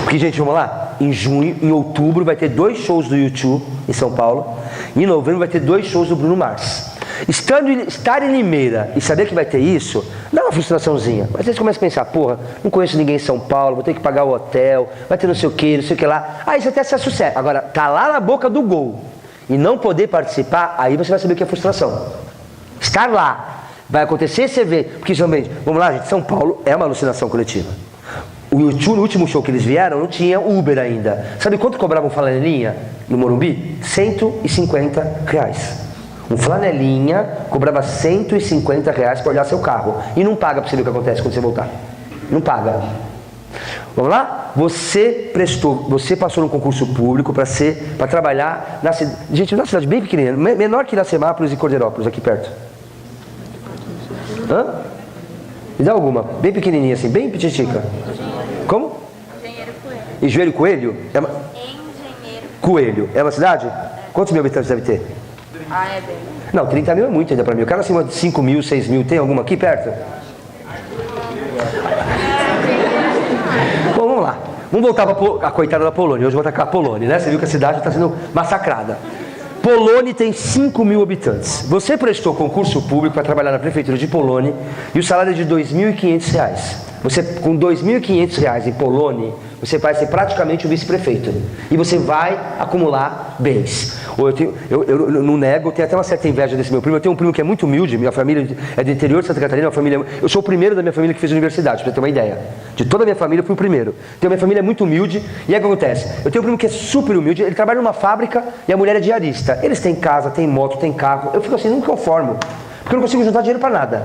Porque, gente, vamos lá. Em outubro vai ter 2 shows do YouTube em São Paulo. E em novembro vai ter 2 shows do Bruno Mars. Estar em Limeira e saber que vai ter isso, dá uma frustraçãozinha. Mas aí você começa a pensar, porra, não conheço ninguém em São Paulo, vou ter que pagar o hotel, vai ter não sei o que lá. Aí você até se associa. Agora, tá lá na boca do gol e não poder participar, aí você vai saber o que é frustração. Estar lá, vai acontecer esse evento, porque realmente, vamos lá, gente, São Paulo é uma alucinação coletiva. O YouTube, no último show que eles vieram, não tinha Uber ainda. Sabe quanto cobrava um flanelinha no Morumbi? R$150. Um flanelinha cobrava R$150 para olhar seu carro. E não paga para você ver o que acontece quando você voltar. Não paga. Vamos lá? Você passou no concurso público para trabalhar na cidade. Gente, numa cidade bem pequenininha, menor que Iracemápolis e Cordeirópolis, aqui perto. Hã? Me dá alguma, bem pequenininha assim, bem petitica. Como? Engenheiro Coelho. Engenheiro Coelho? Engenheiro. Coelho. É uma cidade? Quantos mil habitantes deve ter? Ah, é bem. Não, 30 mil é muito ainda para mim. Eu quero acima de 5 mil, 6 mil. Tem alguma aqui perto? Bom, vamos lá. Vamos voltar para a coitada da Polônia. Hoje eu vou atacar a Polônia, né? Você viu que a cidade está sendo massacrada. Polônia tem 5 mil habitantes. Você prestou concurso público para trabalhar na prefeitura de Polônia e o salário é de R$ 2.500. Você, com R$ 2.500 em Polônia, você vai ser praticamente o vice-prefeito. E você vai acumular bens. Eu não nego, eu tenho até uma certa inveja desse meu primo. Eu tenho um primo que é muito humilde, minha família é do interior de Santa Catarina, eu sou o primeiro da minha família que fez universidade, para ter uma ideia. De toda a minha família, eu fui o primeiro. Então, minha família é muito humilde, e aí o que acontece? Eu tenho um primo que é super humilde, ele trabalha numa fábrica e a mulher é diarista. Eles têm casa, têm moto, têm carro. Eu fico assim, não me conformo. Porque eu não consigo juntar dinheiro para nada.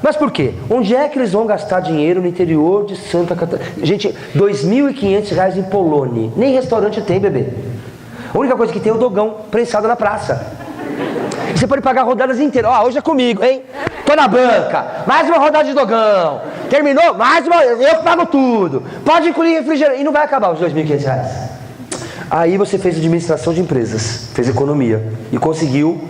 Mas por quê? Onde é que eles vão gastar dinheiro no interior de Santa Catarina? Gente, R$ 2.500 em Polônia. Nem restaurante tem, bebê. A única coisa que tem é o dogão prensado na praça. E você pode pagar rodadas inteiras. Ó, hoje é comigo, hein? Tô na banca. Mais uma rodada de dogão. Terminou? Mais uma. Eu pago tudo. Pode incluir refrigerante. E não vai acabar os R$ 2.500. Aí você fez administração de empresas, fez economia e conseguiu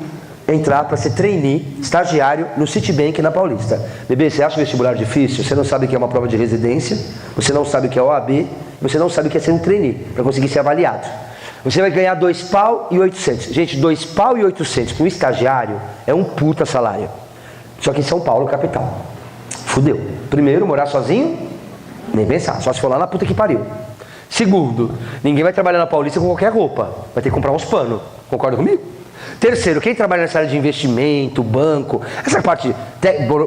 entrar para ser trainee, estagiário no Citibank na Paulista. Bebê, você acha o vestibular difícil? Você não sabe o que é uma prova de residência, você não sabe o que é OAB, você não sabe o que é ser um trainee, para conseguir ser avaliado. Você vai ganhar R$2.800. Gente, R$2.800 para um estagiário é um puta salário. Só que em São Paulo, capital. Fudeu. Primeiro, morar sozinho? Nem pensar, só se for lá na puta que pariu. Segundo, ninguém vai trabalhar na Paulista com qualquer roupa. Vai ter que comprar uns panos. Concorda comigo? Terceiro, quem trabalha nessa área de investimento, banco, essa parte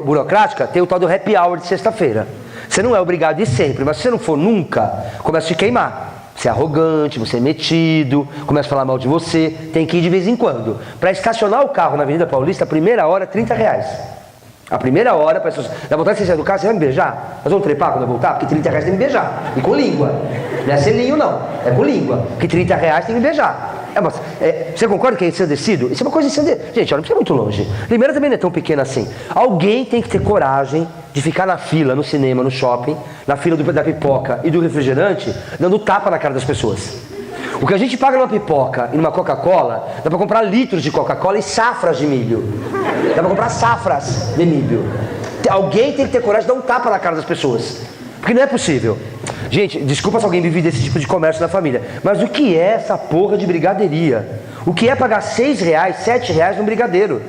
burocrática, tem o tal do happy hour de sexta-feira. Você não é obrigado a ir sempre, mas se você não for nunca, começa a te queimar. Você é arrogante, você é metido, começa a falar mal de você, tem que ir de vez em quando. Para estacionar o carro na Avenida Paulista, a primeira hora, R$30. A primeira hora, dá vontade de você sair do carro, você vai me beijar? Nós vamos trepar quando eu voltar? Porque R$30 tem que me beijar. E com língua. Não é selinho não, é com língua. Porque R$30 tem que me beijar. Você concorda que é ensandecido? Isso é uma coisa ensandecida. Gente, olha, não precisa ir muito longe. Limeira também não é tão pequena assim. Alguém tem que ter coragem de ficar na fila, no cinema, no shopping, na fila da pipoca e do refrigerante, dando tapa na cara das pessoas. O que a gente paga numa pipoca e numa Coca-Cola, dá pra comprar litros de Coca-Cola e safras de milho. Dá pra comprar safras de milho. Alguém tem que ter coragem de dar um tapa na cara das pessoas. Porque não é possível. Gente, desculpa se alguém vive desse tipo de comércio na família, mas o que é essa porra de brigadeiria? O que é pagar R$6, R$7 num brigadeiro?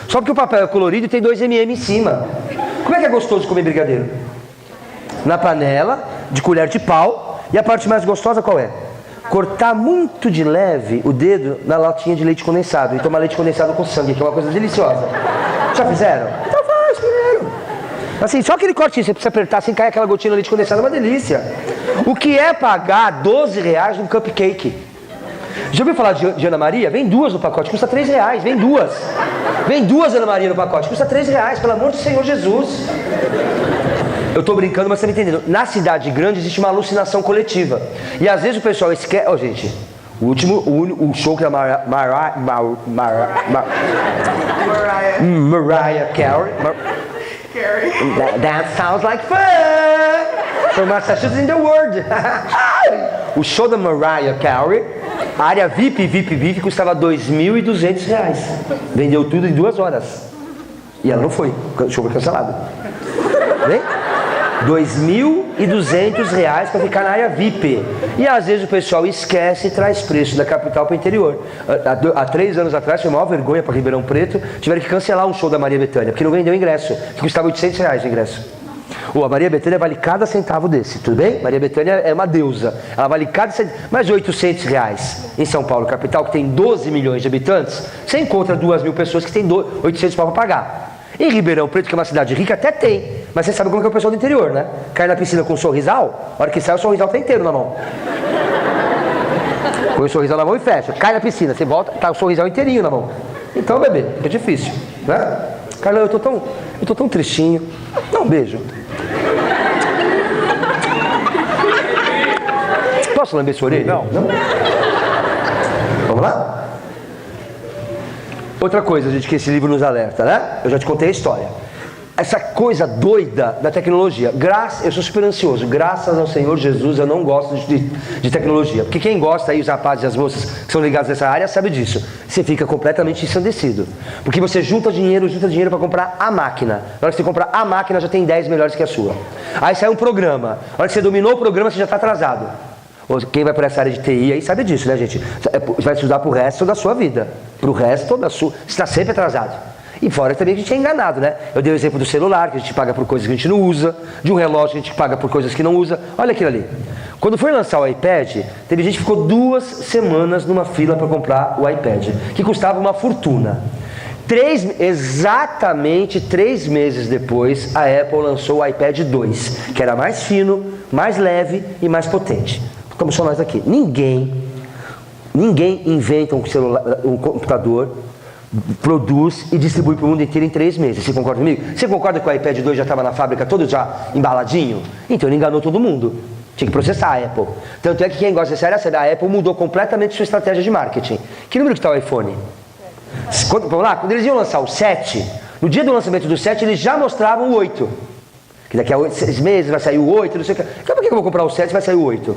Só porque o papel é colorido e tem 2 mm em cima. Como é que é gostoso comer brigadeiro? Na panela, de colher de pau, e a parte mais gostosa qual é? Cortar muito de leve o dedo na latinha de leite condensado e tomar leite condensado com sangue, que é uma coisa deliciosa. Já fizeram? Então faz primeiro. Assim, só aquele cortinho, você precisa apertar sem cair aquela gotinha de leite condensado, é uma delícia. O que é pagar R$12 num cupcake? Já ouviu falar de Ana Maria? Vem 2 no pacote, custa R$3, vem 2. Vem 2 Ana Maria no pacote, custa R$3, pelo amor do Senhor Jesus. Eu tô brincando, mas você tá me entendendo. Na cidade grande existe uma alucinação coletiva. E às vezes o pessoal esquece... Ó, gente, o show que a Mariah Carey... That sounds like fun! From Massachusetts in the world. O show da Mariah Carey, a área VIP, custava R$2.200. Vendeu tudo em 2 horas. E ela não foi, o show foi cancelado. Vem? R$2.200 para ficar na área VIP. E às vezes o pessoal esquece e traz preço da capital para o interior. Há 3 anos atrás, foi uma maior vergonha para Ribeirão Preto, tiveram que cancelar um show da Maria Bethânia, porque não vendeu ingresso, que custava R$800 o ingresso. A Maria Bethânia vale cada centavo desse, tudo bem? Maria Bethânia é uma deusa, ela vale cada centavo, mas R$800 em São Paulo, capital, que tem 12 milhões de habitantes, você encontra 2.000 pessoas que têm 800 para pagar. Em Ribeirão Preto, que é uma cidade rica, até tem, mas você sabe como é que é o pessoal do interior, né? Cai na piscina com um sorrisal, a hora que sai o sorrisal tá inteiro na mão. Põe o sorrisal na mão e fecha, cai na piscina, você volta, tá o sorrisal inteirinho na mão. Então, bebê, é difícil, né? Carlão, eu tô tão tristinho. Dá um beijo. Posso lamber sua orelha? Não? Vamos lá? Outra coisa, gente, que esse livro nos alerta, né? Eu já te contei a história. Essa coisa doida da tecnologia. Eu sou super ansioso. Graças ao Senhor Jesus, eu não gosto de tecnologia. Porque quem gosta aí, os rapazes e as moças que são ligados nessa área, sabe disso. Você fica completamente ensandecido. Porque você junta dinheiro para comprar a máquina. Na hora que você comprar a máquina, já tem 10 melhores que a sua. Aí sai um programa. Na hora que você dominou o programa, você já está atrasado. Quem vai para essa área de TI aí sabe disso, né, gente? Vai estudar pro resto da sua vida. Pro resto da sua... Você está sempre atrasado. E fora também que a gente é enganado, né? Eu dei o exemplo do celular, que a gente paga por coisas que a gente não usa. De um relógio, que a gente paga por coisas que não usa. Olha aquilo ali. Quando foi lançar o iPad, teve gente que ficou 2 semanas numa fila para comprar o iPad, que custava uma fortuna. Exatamente 3 meses depois, a Apple lançou o iPad 2, que era mais fino, mais leve e mais potente. Como só nós aqui. Ninguém inventa um celular, um computador, produz e distribui para o mundo inteiro em 3 meses. Você concorda comigo? Você concorda que o iPad 2 já estava na fábrica todo já embaladinho? Então ele enganou todo mundo. Tinha que processar a Apple. Tanto é que quem gosta dessa área sabe, a Apple mudou completamente sua estratégia de marketing. Que número que está o iPhone? Vamos lá, quando eles iam lançar o 7, no dia do lançamento do 7, eles já mostravam o 8. Que daqui a 6 meses vai sair o 8, não sei o que. Então por que eu vou comprar o 7 e vai sair o 8?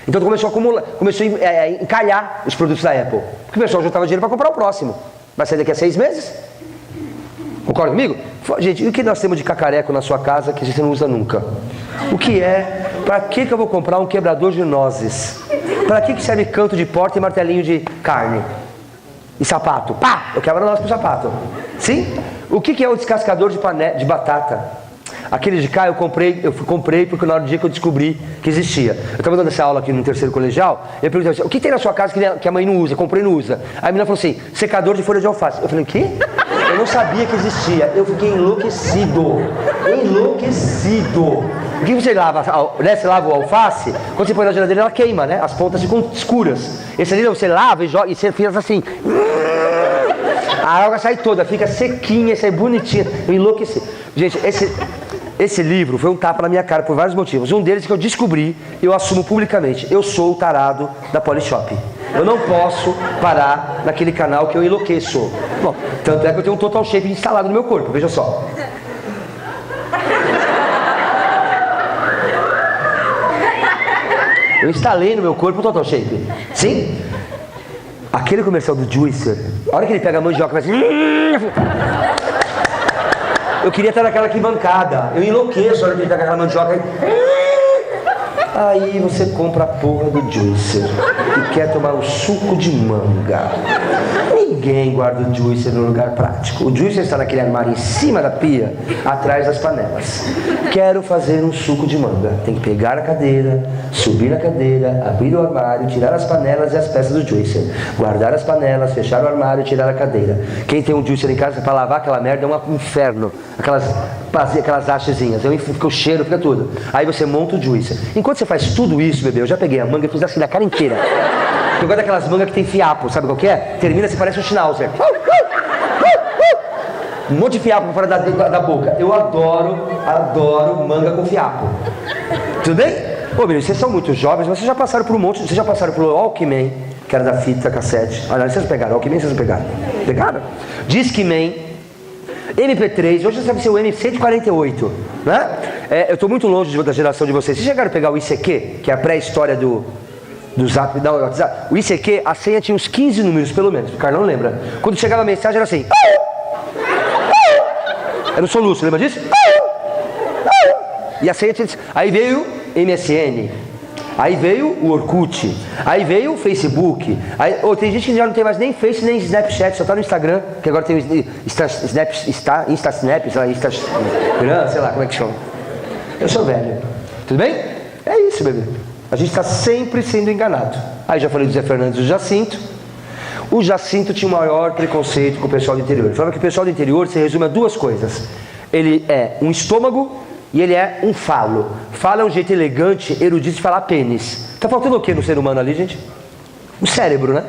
Então começou a acumular, começou a encalhar os produtos da Apple. Porque o pessoal juntava dinheiro para comprar o próximo. Vai sair daqui a 6 meses? Concorda comigo? Gente, e o que nós temos de cacareco na sua casa que você não usa nunca? O que é? Para que eu vou comprar um quebrador de nozes? Para que serve canto de porta e martelinho de carne? E sapato? Pá! Eu quebro a noz com o sapato. Sim? O que é o descascador de batata? Aquele de cá eu comprei porque na hora do dia que eu descobri que existia. Eu estava dando essa aula aqui no 3º colegial, e eu perguntei assim, o que tem na sua casa que a mãe não usa, comprei e não usa? Aí a menina falou assim, secador de folha de alface. Eu falei, o quê? Eu não sabia que existia. Eu fiquei enlouquecido. O que você lava? Né? Você lava o alface, quando você põe na geladeira ela queima, né? As pontas ficam escuras. Esse ali você lava e joga, e você faz assim. A água sai toda, fica sequinha, sai bonitinha. Eu enlouqueci. Gente, esse livro foi um tapa na minha cara por vários motivos. Um deles que eu descobri, eu assumo publicamente. Eu sou o tarado da Polishop. Eu não posso parar naquele canal que eu enlouqueço. Bom, tanto é que eu tenho um Total Shape instalado no meu corpo, veja só. Eu instalei no meu corpo o Total Shape. Sim? Aquele comercial do Juicer, a hora que ele pega a mandioca, vai assim... Eu queria estar naquela arquibancada. Eu enlouqueço a hora que ele pega aquela mandioca. Aí você compra a porra do Juicer e quer tomar um suco de manga. Ninguém guarda o Juicer no lugar prático. O Juicer está naquele armário em cima da pia, atrás das panelas. Quero fazer um suco de manga. Tem que pegar a cadeira, subir na cadeira, abrir o armário, tirar as panelas e as peças do Juicer. Guardar as panelas, fechar o armário e tirar a cadeira. Quem tem um Juicer em casa, para lavar aquela merda é um inferno. Aquelas hastezinhas. Fica o cheiro, fica tudo. Aí você monta o Juicer. Enquanto você faz tudo isso, bebê, eu já peguei a manga e fiz assim na cara inteira. Eu gosto daquelas mangas que tem fiapo, sabe qual que é? Termina, você parece um schnauzer. Um monte de fiapo fora da boca. Eu adoro manga com fiapo. Tudo bem? Ô, menino, vocês são muito jovens, mas vocês já passaram por um monte. Vocês já passaram pelo Walkman, que era da fita cassete. Olha, vocês pegaram. Walkman vocês não pegaram. Pegaram? Discman, MP3, hoje você sabe ser o M148, né? Eu estou muito longe da geração de vocês. Vocês chegaram a pegar o ICQ, que é a pré-história do Zap, da WhatsApp? O ICQ, a senha tinha uns 15 números, pelo menos. O Carlão lembra. Quando chegava a mensagem era assim. Era um soluço, lembra disso? E a senha tinha... Aí veio MSN. Aí veio o Orkut. Aí veio o Facebook. Aí, tem gente que já não tem mais nem Face nem Snapchat, só tá no Instagram, que agora tem o InstaSnap, sei lá como é que chama. Eu sou velho. Tudo bem? É isso, bebê. A gente está sempre sendo enganado. Aí já falei do Zé Fernandes e do Jacinto. O Jacinto tinha o maior preconceito com o pessoal do interior. Ele falava que o pessoal do interior se resume a 2 coisas. Ele é um estômago e ele é um falo. Falo é um jeito elegante, erudito de falar pênis. Tá faltando o que no ser humano ali, gente? O cérebro, né?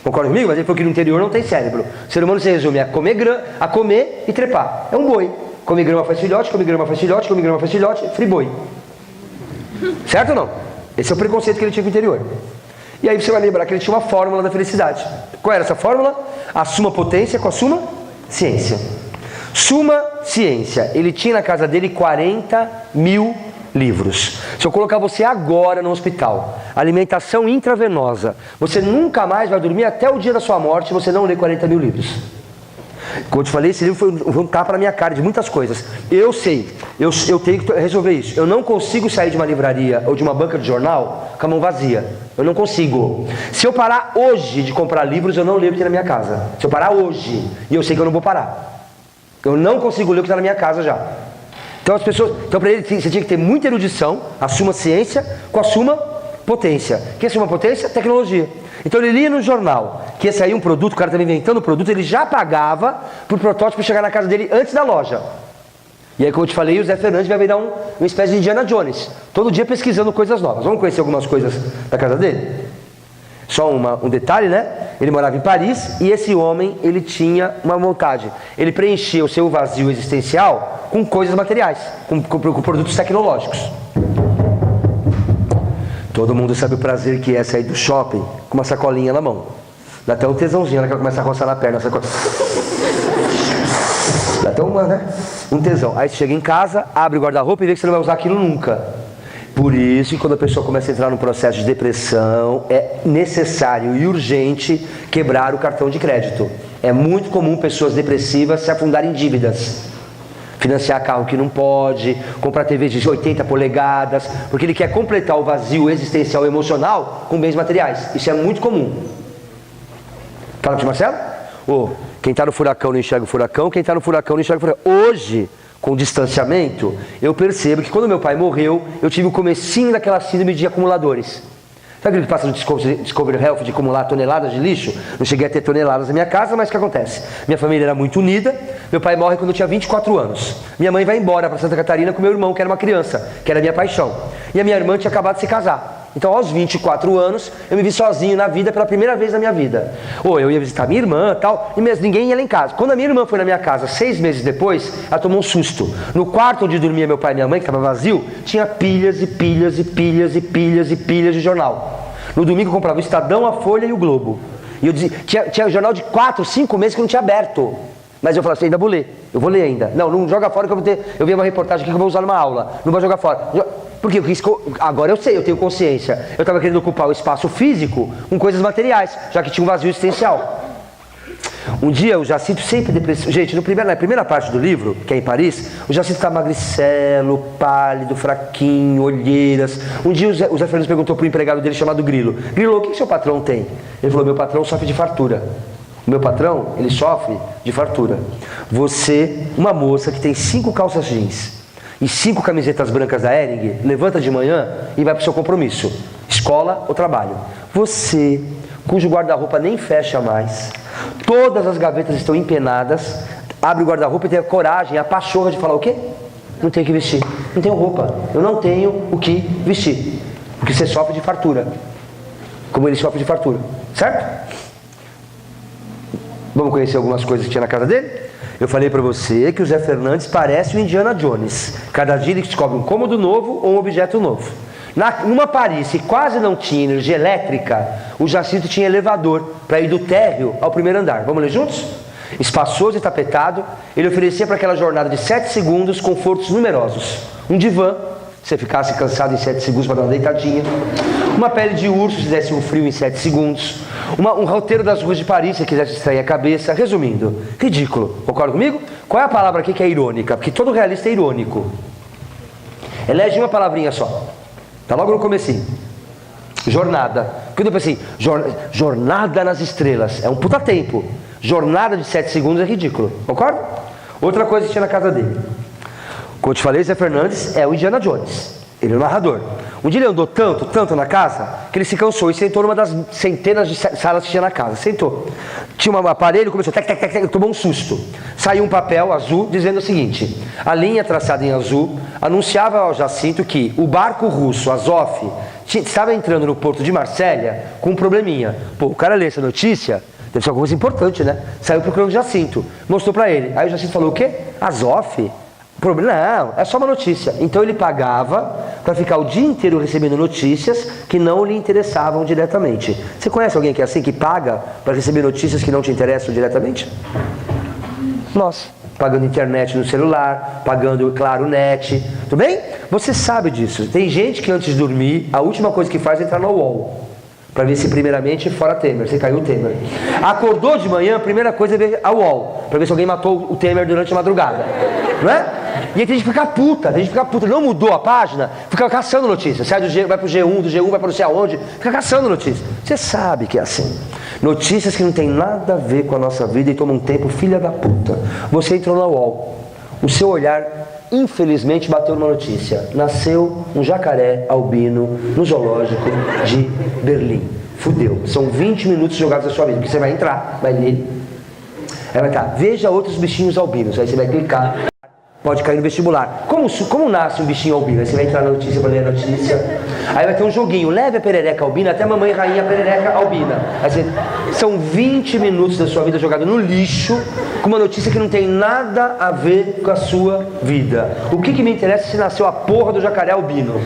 Concorda comigo? Mas ele falou que no interior não tem cérebro. O ser humano se resume a comer e trepar. É um boi. Come grama faz filhote, come grama faz filhote, come grama faz filhote, friboi. Certo ou não? Esse é o preconceito que ele tinha com o interior. E aí você vai lembrar que ele tinha uma fórmula da felicidade. Qual era essa fórmula? A suma potência com a suma ciência. Suma ciência. Ele tinha na casa dele 40 mil livros. Se eu colocar você agora no hospital, alimentação intravenosa, você nunca mais vai dormir até o dia da sua morte se você não ler 40 mil livros. Como eu te falei, esse livro foi um tapa na minha cara de muitas coisas. Eu sei, eu tenho que resolver isso. Eu não consigo sair de uma livraria ou de uma banca de jornal com a mão vazia. Eu não consigo. Se eu parar hoje de comprar livros, eu não leio o que tem na minha casa. Se eu parar hoje, e eu sei que eu não vou parar, eu não consigo ler o que está na minha casa já. Então as pessoas, então para ele você tinha que ter muita erudição, a suma ciência com a suma potência. O que é suma potência? Tecnologia. Então ele lia no jornal que ia sair um produto, o cara estava inventando o produto, ele já pagava para o protótipo chegar na casa dele antes da loja. E aí, como eu te falei, o Zé Fernandes vai virar uma espécie de Indiana Jones, todo dia pesquisando coisas novas. Vamos conhecer algumas coisas da casa dele? Só um detalhe, né? Ele morava em Paris e esse homem, ele tinha uma vontade. Ele preenchia o seu vazio existencial com coisas materiais, com produtos tecnológicos. Todo mundo sabe o prazer que é sair do shopping com uma sacolinha na mão. Dá até um tesãozinho, ela começa a roçar na perna. Dá até um tesão. Aí você chega em casa, abre o guarda-roupa e vê que você não vai usar aquilo nunca. Por isso que quando a pessoa começa a entrar num processo de depressão, é necessário e urgente quebrar o cartão de crédito. É muito comum pessoas depressivas se afundarem em dívidas. Financiar carro que não pode, comprar TV de 80 polegadas, porque ele quer completar o vazio existencial e emocional com bens materiais. Isso é muito comum. Fala para o Marcelo? Quem está no furacão não enxerga o furacão, quem está no furacão não enxerga o furacão. Hoje, com o distanciamento, eu percebo que quando meu pai morreu, eu tive o comecinho daquela síndrome de acumuladores. Sabe aquele que passa no Discovery Health de acumular toneladas de lixo? Não cheguei a ter toneladas na minha casa, mas o que acontece? Minha família era muito unida, meu pai morre quando eu tinha 24 anos. Minha mãe vai embora para Santa Catarina com meu irmão, que era uma criança, que era a minha paixão. E a minha irmã tinha acabado de se casar. Então, aos 24 anos, eu me vi sozinho na vida pela primeira vez na minha vida. Eu ia visitar minha irmã e tal, e mesmo ninguém ia lá em casa. Quando a minha irmã foi na minha casa, 6 meses depois, ela tomou um susto. No quarto onde dormia meu pai e minha mãe, que estava vazio, tinha pilhas e pilhas e pilhas e pilhas e pilhas de jornal. No domingo eu comprava o Estadão, a Folha e o Globo. E eu dizia, tinha jornal de 4, 5 meses que eu não tinha aberto. Mas eu falava assim, ainda vou ler, eu vou ler ainda. Não joga fora que eu vou ter. Eu vi uma reportagem aqui que eu vou usar numa aula. Não vou jogar fora. Porque agora eu sei, eu tenho consciência. Eu estava querendo ocupar o espaço físico com coisas materiais, já que tinha um vazio existencial. Um dia o Jacinto sempre depressivo. Gente, na primeira parte do livro, que é em Paris, o Jacinto está magricelo, pálido, fraquinho, olheiras. Um dia o Zé Fernandes perguntou para o empregado dele chamado Grilo: Grilo, o que seu patrão tem? Ele falou: meu patrão sofre de fartura. O meu patrão, ele sofre de fartura. Você, uma moça que tem 5 calças jeans e 5 camisetas brancas da Hering, levanta de manhã e vai para o seu compromisso, escola ou trabalho. Você, cujo guarda-roupa nem fecha mais, todas as gavetas estão empenadas, abre o guarda-roupa e tem a coragem, a pachorra de falar o quê? Não tenho o que vestir, não tenho roupa, eu não tenho o que vestir, porque você sofre de fartura, como ele sofre de fartura, certo? Vamos conhecer algumas coisas que tinha na casa dele? Eu falei para você que o Zé Fernandes parece o Indiana Jones. Cada dia ele descobre um cômodo novo ou um objeto novo. Numa Paris que quase não tinha energia elétrica, o Jacinto tinha elevador para ir do térreo ao primeiro andar. Vamos ler juntos? Espaçoso e tapetado, ele oferecia para aquela jornada de 7 segundos confortos numerosos. Um divã, se você ficasse cansado em 7 segundos para dar uma deitadinha. Uma pele de urso, se desse um frio em 7 segundos. Um roteiro das ruas de Paris, se quisesse distrair a cabeça. Resumindo, ridículo. Concorda comigo? Qual é a palavra aqui que é irônica? Porque todo realista é irônico. Elege uma palavrinha só. Tá logo no comecinho. Jornada. Quando eu pensei, jornada nas estrelas. É um puta tempo. Jornada de 7 segundos é ridículo. Concorda? Outra coisa que tinha na casa dele. Como eu te falei, Zé Fernandes é o Indiana Jones. Ele é o narrador. Um dia ele andou tanto na casa, que ele se cansou e sentou numa das centenas de salas que tinha na casa. Sentou. Tinha um aparelho, começou tomou um susto. Saiu um papel azul dizendo o seguinte: a linha traçada em azul anunciava ao Jacinto que o barco russo Azov estava entrando no porto de Marsella com um probleminha. O cara lê essa notícia, deve ser alguma coisa importante, né? Saiu procurando o Jacinto, mostrou pra ele. Aí o Jacinto falou: o quê? Azov? Não, é só uma notícia. Então ele pagava para ficar o dia inteiro recebendo notícias que não lhe interessavam diretamente. Você conhece alguém que é assim, que paga para receber notícias que não te interessam diretamente? Nós. Pagando internet no celular, pagando, claro, net. Tudo bem? Você sabe disso. Tem gente que antes de dormir, a última coisa que faz é entrar no UOL. Para ver se primeiramente fora Temer, se caiu o Temer. Acordou de manhã, a primeira coisa é ver a UOL. Para ver se alguém matou o Temer durante a madrugada. Não é? E aí tem gente que fica puta, não mudou a página, fica caçando notícias. Sai do G, vai pro G1, do G1 vai para não sei aonde, fica caçando notícias. Você sabe que é assim. Notícias que não tem nada a ver com a nossa vida e tomam um tempo, filha da puta. Você entrou na UOL, o seu olhar, infelizmente, bateu numa notícia. Nasceu um jacaré albino no zoológico de Berlim. Fudeu. São 20 minutos jogados na sua vida, porque você vai entrar, vai ler. Aí vai estar, veja outros bichinhos albinos. Aí você vai clicar. Pode cair no vestibular. Como nasce um bichinho albino? Aí você vai entrar na notícia para ler a notícia. Aí vai ter um joguinho. Leve a perereca albina até a mamãe rainha perereca albina. Aí você... São 20 minutos da sua vida jogado no lixo com uma notícia que não tem nada a ver com a sua vida. O que me interessa é se nasceu a porra do jacaré albino.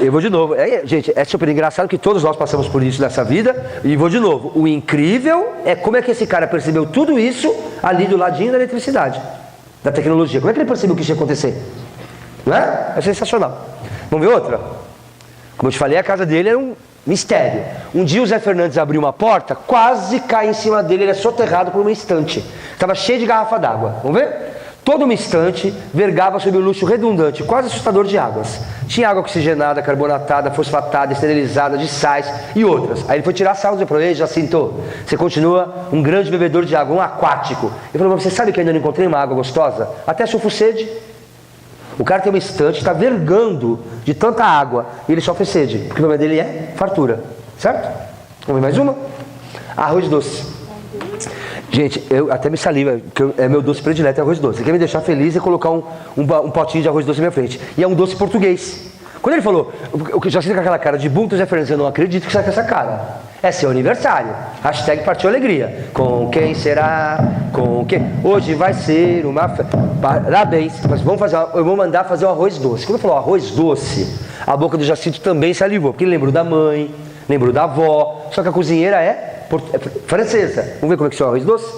Eu vou de novo. Gente, é super engraçado que todos nós passamos por isso nessa vida. E vou de novo. O incrível é como é que esse cara percebeu tudo isso ali do ladinho da eletricidade. Da tecnologia. Como é que ele percebeu que isso ia acontecer? Não é? É sensacional. Vamos ver outra? Como eu te falei, a casa dele era um mistério. Um dia o Zé Fernandes abriu uma porta, quase cai em cima dele, ele é soterrado por uma estante. Estava cheio de garrafa d'água. Vamos ver? Toda uma estante vergava sob um luxo redundante, quase assustador de águas. Tinha água oxigenada, carbonatada, fosfatada, esterilizada, de sais e outras. Aí ele foi tirar sal e falou, ei, Jacinto, você continua um grande bebedor de água, um aquático. Ele falou, mas você sabe que eu ainda não encontrei uma água gostosa? Até sofro sede. O cara tem uma estante, está vergando de tanta água e ele sofre sede. Porque o problema dele é fartura. Certo? Vamos ver mais uma? Arroz doce. Gente, eu até me saliva, porque é meu doce predileto, é arroz doce. Ele quer me deixar feliz e colocar um potinho de arroz doce na minha frente. E é um doce português. Quando ele falou, eu já sinto com aquela cara de bunto, Zé Fernandes, eu não acredito que sai com essa cara. É seu aniversário. Hashtag partiu alegria. Com quem será? Com quem? Hoje vai ser uma festa. Parabéns. Mas eu vou mandar fazer um arroz doce. Quando ele falou arroz doce, a boca do Jacinto também salivou. Porque ele lembrou da mãe, lembrou da avó. Só que a cozinheira é francesa. Vamos ver como é que é o arroz doce?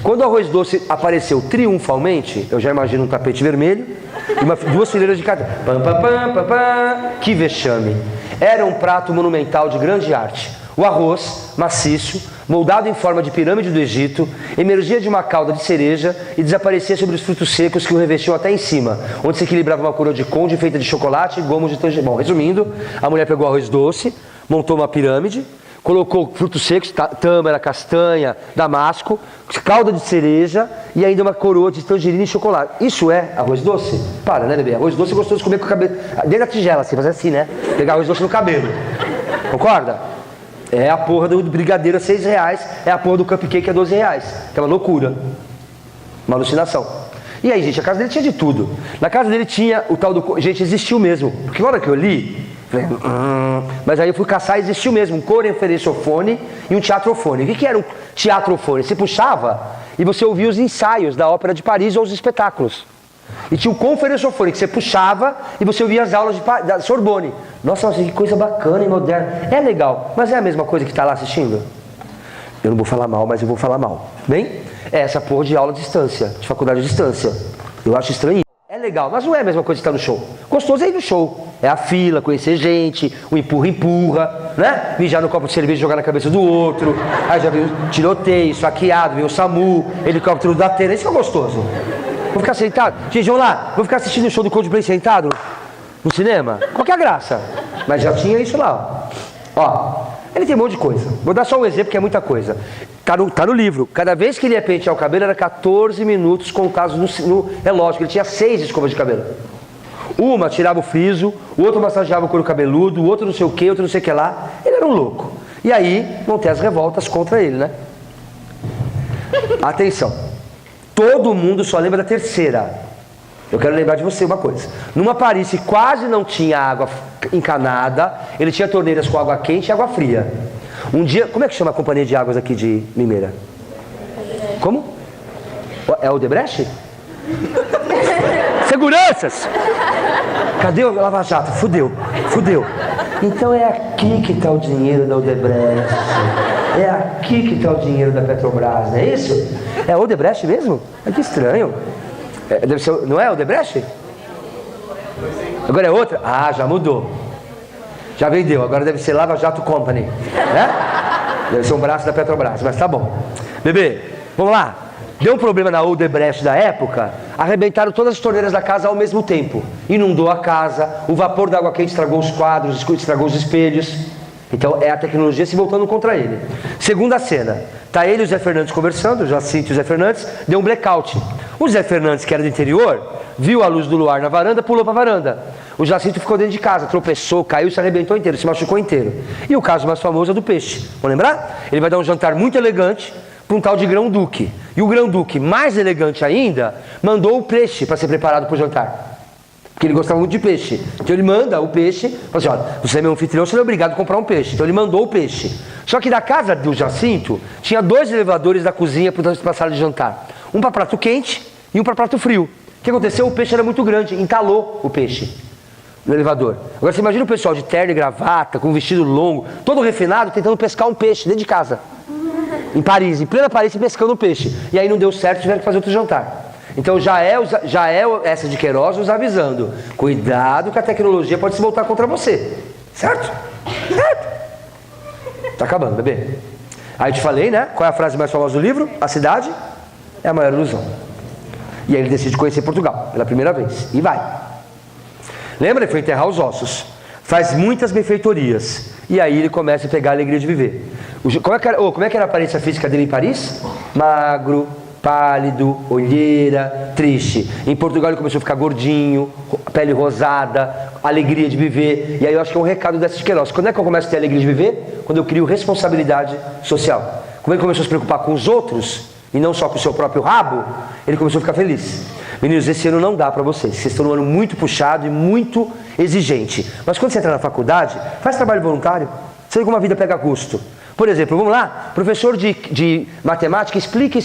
Quando o arroz doce apareceu triunfalmente, eu já imagino um tapete vermelho e duas fileiras de cartão. Pam, pam, pam, pam, pam. Que vexame. Era um prato monumental de grande arte. O arroz, maciço, moldado em forma de pirâmide do Egito, emergia de uma cauda de cereja e desaparecia sobre os frutos secos que o revestiam até em cima, onde se equilibrava uma coroa de conde feita de chocolate e gomos de tangerina. Bom, resumindo, a mulher pegou arroz doce, montou uma pirâmide, colocou frutos secos, tâmara, castanha, damasco, calda de cereja e ainda uma coroa de tangerina e chocolate. Isso é arroz doce? Para, né, bebê? Arroz doce é gostoso de comer com o cabelo. Dentro da tigela, assim, fazer assim, né? Pegar arroz doce no cabelo. Concorda? É a porra do brigadeiro a R$6, é a porra do cupcake a R$12. Que é uma loucura. Uma alucinação. E aí, gente, a casa dele tinha de tudo. Na casa dele tinha o tal do... Gente, existiu mesmo. Porque na hora que eu li... Mas aí eu fui caçar e existiu mesmo um coreferenciofone e um teatrofone. O que era um teatrofone? Você puxava e você ouvia os ensaios da Ópera de Paris ou os espetáculos. E tinha o conferenciofone que você puxava e você ouvia as aulas da Sorbonne. Nossa, que coisa bacana e moderna. É legal, mas é a mesma coisa que está lá assistindo? Eu não vou falar mal, mas eu vou falar mal. Bem? É essa porra de aula à distância, de faculdade à distância. Eu acho estranho. É legal, mas não é a mesma coisa que estar no show. Gostoso é ir no show. É a fila, conhecer gente, o empurra-empurra, né? Mijar no copo de cerveja e jogar na cabeça do outro. Aí já viu tiroteio, esfaqueado, viu o SAMU, helicóptero da Atena. Isso que é gostoso. Vou ficar sentado? Gente, vamos lá. Vou ficar assistindo o show do Coldplay sentado no cinema? Qual que é a graça? Mas já tinha isso lá, ó. Ele tem um monte de coisa. Vou dar só um exemplo que é muita coisa. Tá no livro. Cada vez que ele ia pentear o cabelo era 14 minutos contados no relógio. Ele tinha 6 escovas de cabelo. Uma tirava o friso, o outro massageava o couro cabeludo, o outro não sei o que, outro não sei o que lá. Ele era um louco. E aí vão ter as revoltas contra ele, né? Atenção. Todo mundo só lembra da terceira. Eu quero lembrar de você uma coisa. Numa Paris que quase não tinha água encanada, ele tinha torneiras com água quente e água fria. Um dia, como é que chama a companhia de águas aqui de Limeira? Como? É o Odebrecht? Seguranças! Cadê o Lava Jato? Fudeu. Então é aqui que está o dinheiro da Odebrecht. É aqui que está o dinheiro da Petrobras, não é isso? É Odebrecht mesmo? Que estranho. Deve ser, não é Odebrecht? Agora é outra? Ah, já mudou. Já vendeu, agora deve ser Lava Jato Company, né? Deve ser um braço da Petrobras, mas tá bom. Bebê, vamos lá. Deu um problema na Odebrecht da época, arrebentaram todas as torneiras da casa ao mesmo tempo. Inundou a casa, o vapor da água quente estragou os quadros, estragou os espelhos. Então é a tecnologia se voltando contra ele. Segunda cena, tá ele e o Zé Fernandes conversando, o Jacinto e o Zé Fernandes, deu um blackout. O Zé Fernandes, que era do interior, viu a luz do luar na varanda, pulou para a varanda. O Jacinto ficou dentro de casa, tropeçou, caiu, se arrebentou inteiro, se machucou inteiro. E o caso mais famoso é do peixe. Vão lembrar? Ele vai dar um jantar muito elegante para um tal de Grão-Duque. E o Grão-Duque, mais elegante ainda, mandou o peixe para ser preparado para o jantar. Porque ele gostava muito de peixe. Então ele manda o peixe, fala assim, olha, você é meu anfitrião, você é obrigado a comprar um peixe. Então ele mandou o peixe. Só que da casa do Jacinto, tinha 2 elevadores da cozinha para a sala de jantar. Um para prato quente e um para prato frio. O que aconteceu? O peixe era muito grande, entalou o peixe no elevador. Agora você imagina o pessoal de terno e gravata, com um vestido longo, todo refinado, tentando pescar um peixe dentro de casa. Em Paris, em plena Paris, pescando um peixe. E aí não deu certo, tiveram que fazer outro jantar. Então já é essa de Queiroz nos avisando. Cuidado que a tecnologia pode se voltar contra você. Certo? Certo? Tá acabando, bebê. Aí eu te falei, né? Qual é a frase mais famosa do livro? A cidade é a maior ilusão. E aí ele decide conhecer Portugal pela primeira vez. E vai. Lembra? Ele foi enterrar os ossos. Faz muitas benfeitorias. E aí ele começa a pegar a alegria de viver. Como é que era a aparência física dele em Paris? Magro, pálido, olheira, triste. Em Portugal ele começou a ficar gordinho, pele rosada, alegria de viver. E aí eu acho que é um recado dessa de Queiroz. Quando é que eu começo a ter alegria de viver? Quando eu crio responsabilidade social. Quando ele começou a se preocupar com os outros e não só com o seu próprio rabo, ele começou a ficar feliz. Meninos, esse ano não dá para vocês. Vocês estão num ano muito puxado e muito exigente. Mas quando você entra na faculdade, faz trabalho voluntário. Você vê como a vida pega gosto. Por exemplo, vamos lá, professor de matemática, explica,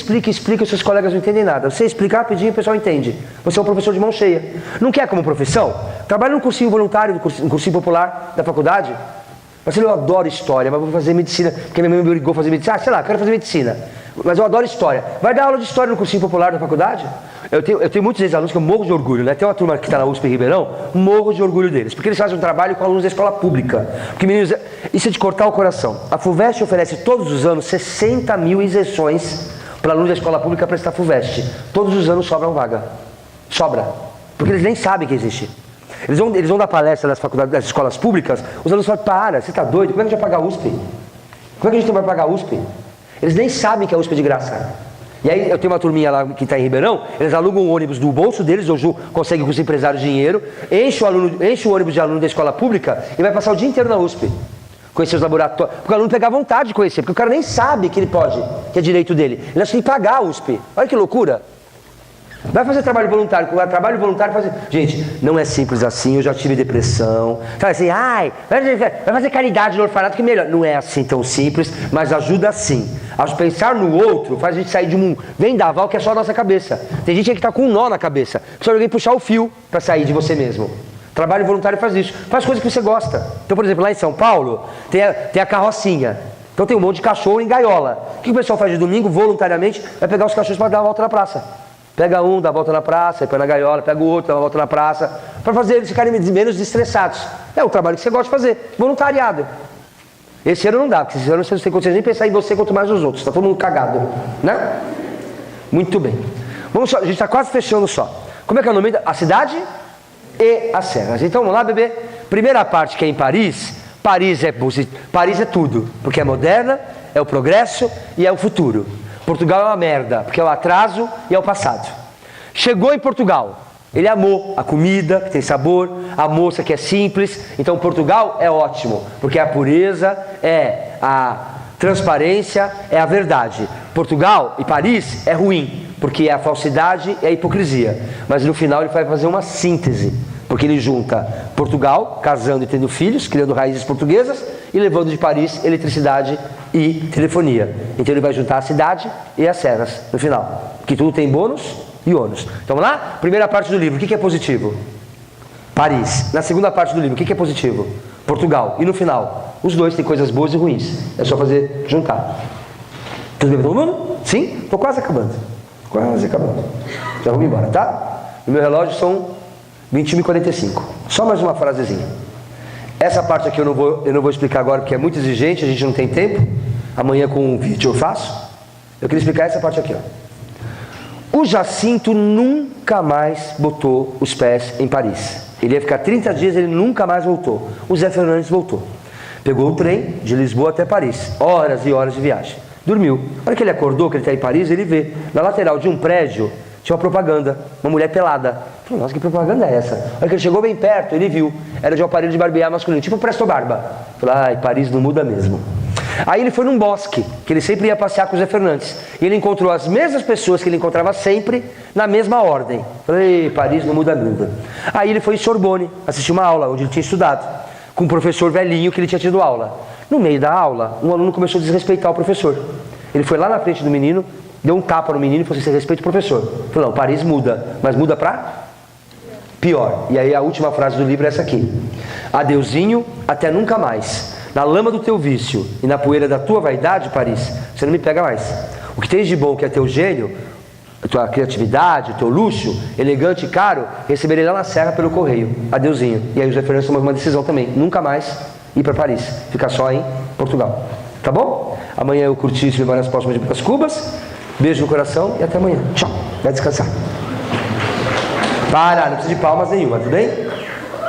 os seus colegas não entendem nada. Você explica rapidinho, o pessoal entende. Você é um professor de mão cheia. Não quer como profissão? Trabalha num cursinho voluntário, num cursinho popular da faculdade. Mas eu adoro história, mas vou fazer medicina, porque minha mãe me obrigou a fazer medicina. Ah, sei lá, quero fazer medicina. Mas eu adoro história. Vai dar aula de história no cursinho popular da faculdade? Eu tenho muitos ex-alunos que eu morro de orgulho, né? Tem uma turma que está na USP em Ribeirão, morro de orgulho deles, porque eles fazem um trabalho com alunos da escola pública. Porque, meninos, isso é de cortar o coração. A FUVEST oferece todos os anos 60 mil isenções para alunos da escola pública prestar FUVEST. Todos os anos sobram vaga. Sobra. Porque eles nem sabem que existe. Eles vão dar palestra nas faculdades, nas escolas públicas, os alunos falam, para, você está doido? Como é que a gente vai pagar a USP? Como é que a gente vai pagar a USP? Eles nem sabem que a USP é de graça. E aí eu tenho uma turminha lá que está em Ribeirão, eles alugam um ônibus do bolso deles, ou conseguem com os empresários dinheiro, enche o ônibus de aluno da escola pública e vai passar o dia inteiro na USP. Conhecer os laboratórios, porque o aluno pegar vontade de conhecer, porque o cara nem sabe que ele pode, que é direito dele. Ele acha que tem que pagar a USP. Olha que loucura. Vai fazer trabalho voluntário, trabalho voluntário fazer. Gente, não é simples assim, eu já tive depressão. Fala assim, vai fazer caridade no orfanato que é melhor. Não é assim tão simples, mas ajuda sim. Ao pensar no outro, faz a gente sair de um vendaval que é só a nossa cabeça. Tem gente que está com um nó na cabeça. Precisa alguém puxar o fio para sair de você mesmo. Trabalho voluntário faz isso. Faz coisas que você gosta. Então, por exemplo, lá em São Paulo, tem a carrocinha. Então tem um monte de cachorro em gaiola. O que o pessoal faz de domingo, voluntariamente? Vai pegar os cachorros para dar uma volta na praça. Pega um, dá a volta na praça, põe na gaiola, pega o outro, dá uma volta na praça, para fazer eles ficarem menos estressados. É o trabalho que você gosta de fazer, voluntariado. Esse ano não dá, porque esse ano você não tem condições nem pensar em você quanto mais nos outros, está todo mundo cagado, né? Muito bem. Vamos só, a gente está quase fechando só. Como é que é o nome? A cidade e as serras. Então vamos lá, bebê. Primeira parte que é em Paris. Paris é tudo, porque é moderna, é o progresso e é o futuro. Portugal é uma merda, porque é o atraso e é o passado. Chegou em Portugal, ele amou a comida, que tem sabor, a moça que é simples. Então Portugal é ótimo, porque é a pureza, é a transparência, é a verdade. Portugal e Paris é ruim, porque é a falsidade e a hipocrisia. Mas no final ele vai fazer uma síntese, porque ele junta Portugal, casando e tendo filhos, criando raízes portuguesas, e levando de Paris eletricidade e telefonia. Então ele vai juntar a cidade e as serras no final, que tudo tem bônus e ônus. Então vamos lá? Primeira parte do livro, o que é positivo? Paris. Na segunda parte do livro, o que é positivo? Portugal. E no final? Os dois têm coisas boas e ruins. É só fazer, juntar. Tudo bem para todo mundo? Sim? Estou quase acabando. Quase acabando. Já vamos embora, tá? No meu relógio são 21h45. Só mais uma frasezinha. Essa parte aqui eu não vou explicar agora porque é muito exigente, a gente não tem tempo. Amanhã com um vídeo eu faço. Eu queria explicar essa parte aqui, ó. O Jacinto nunca mais botou os pés em Paris. Ele ia ficar 30 dias, ele nunca mais voltou. O Zé Fernandes voltou. Pegou o trem de Lisboa até Paris. Horas e horas de viagem. Dormiu. Na hora que ele acordou, que ele está em Paris, ele vê. Na lateral de um prédio, tinha uma propaganda. Uma mulher pelada. Falei, nossa, que propaganda é essa? Na hora que ele chegou bem perto, ele viu. Era de um aparelho de barbear masculino. Tipo Presto Barba. Falei, ai, Paris não muda mesmo. Aí ele foi num bosque, que ele sempre ia passear com o Zé Fernandes. E ele encontrou as mesmas pessoas que ele encontrava sempre, na mesma ordem. Falei, Paris não muda nada. Aí ele foi em Sorbonne, assistir uma aula, onde ele tinha estudado, com um professor velhinho que ele tinha tido aula. No meio da aula, um aluno começou a desrespeitar o professor. Ele foi lá na frente do menino, deu um tapa no menino e falou assim, você respeita o professor. Falou, não, Paris muda, mas muda pra pior. E aí a última frase do livro é essa aqui. Adeuzinho, até nunca mais. Na lama do teu vício e na poeira da tua vaidade, Paris, você não me pega mais. O que tens de bom, que é teu gênio, a tua criatividade, o teu luxo, elegante e caro, receberei lá na serra pelo correio. Adeuzinho. E aí os referentes tomam uma decisão também. Nunca mais ir para Paris. Ficar só em Portugal. Tá bom? Amanhã eu curti e várias próximas de Brás Cubas. Beijo no coração e até amanhã. Tchau. Vai descansar. Para, não precisa de palmas nenhuma, tudo bem?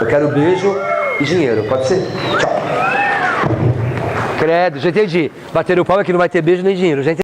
Eu quero beijo e dinheiro. Pode ser? Tchau. Credo, já entendi. Bater o pau é que não vai ter beijo nem dinheiro. Já entendi.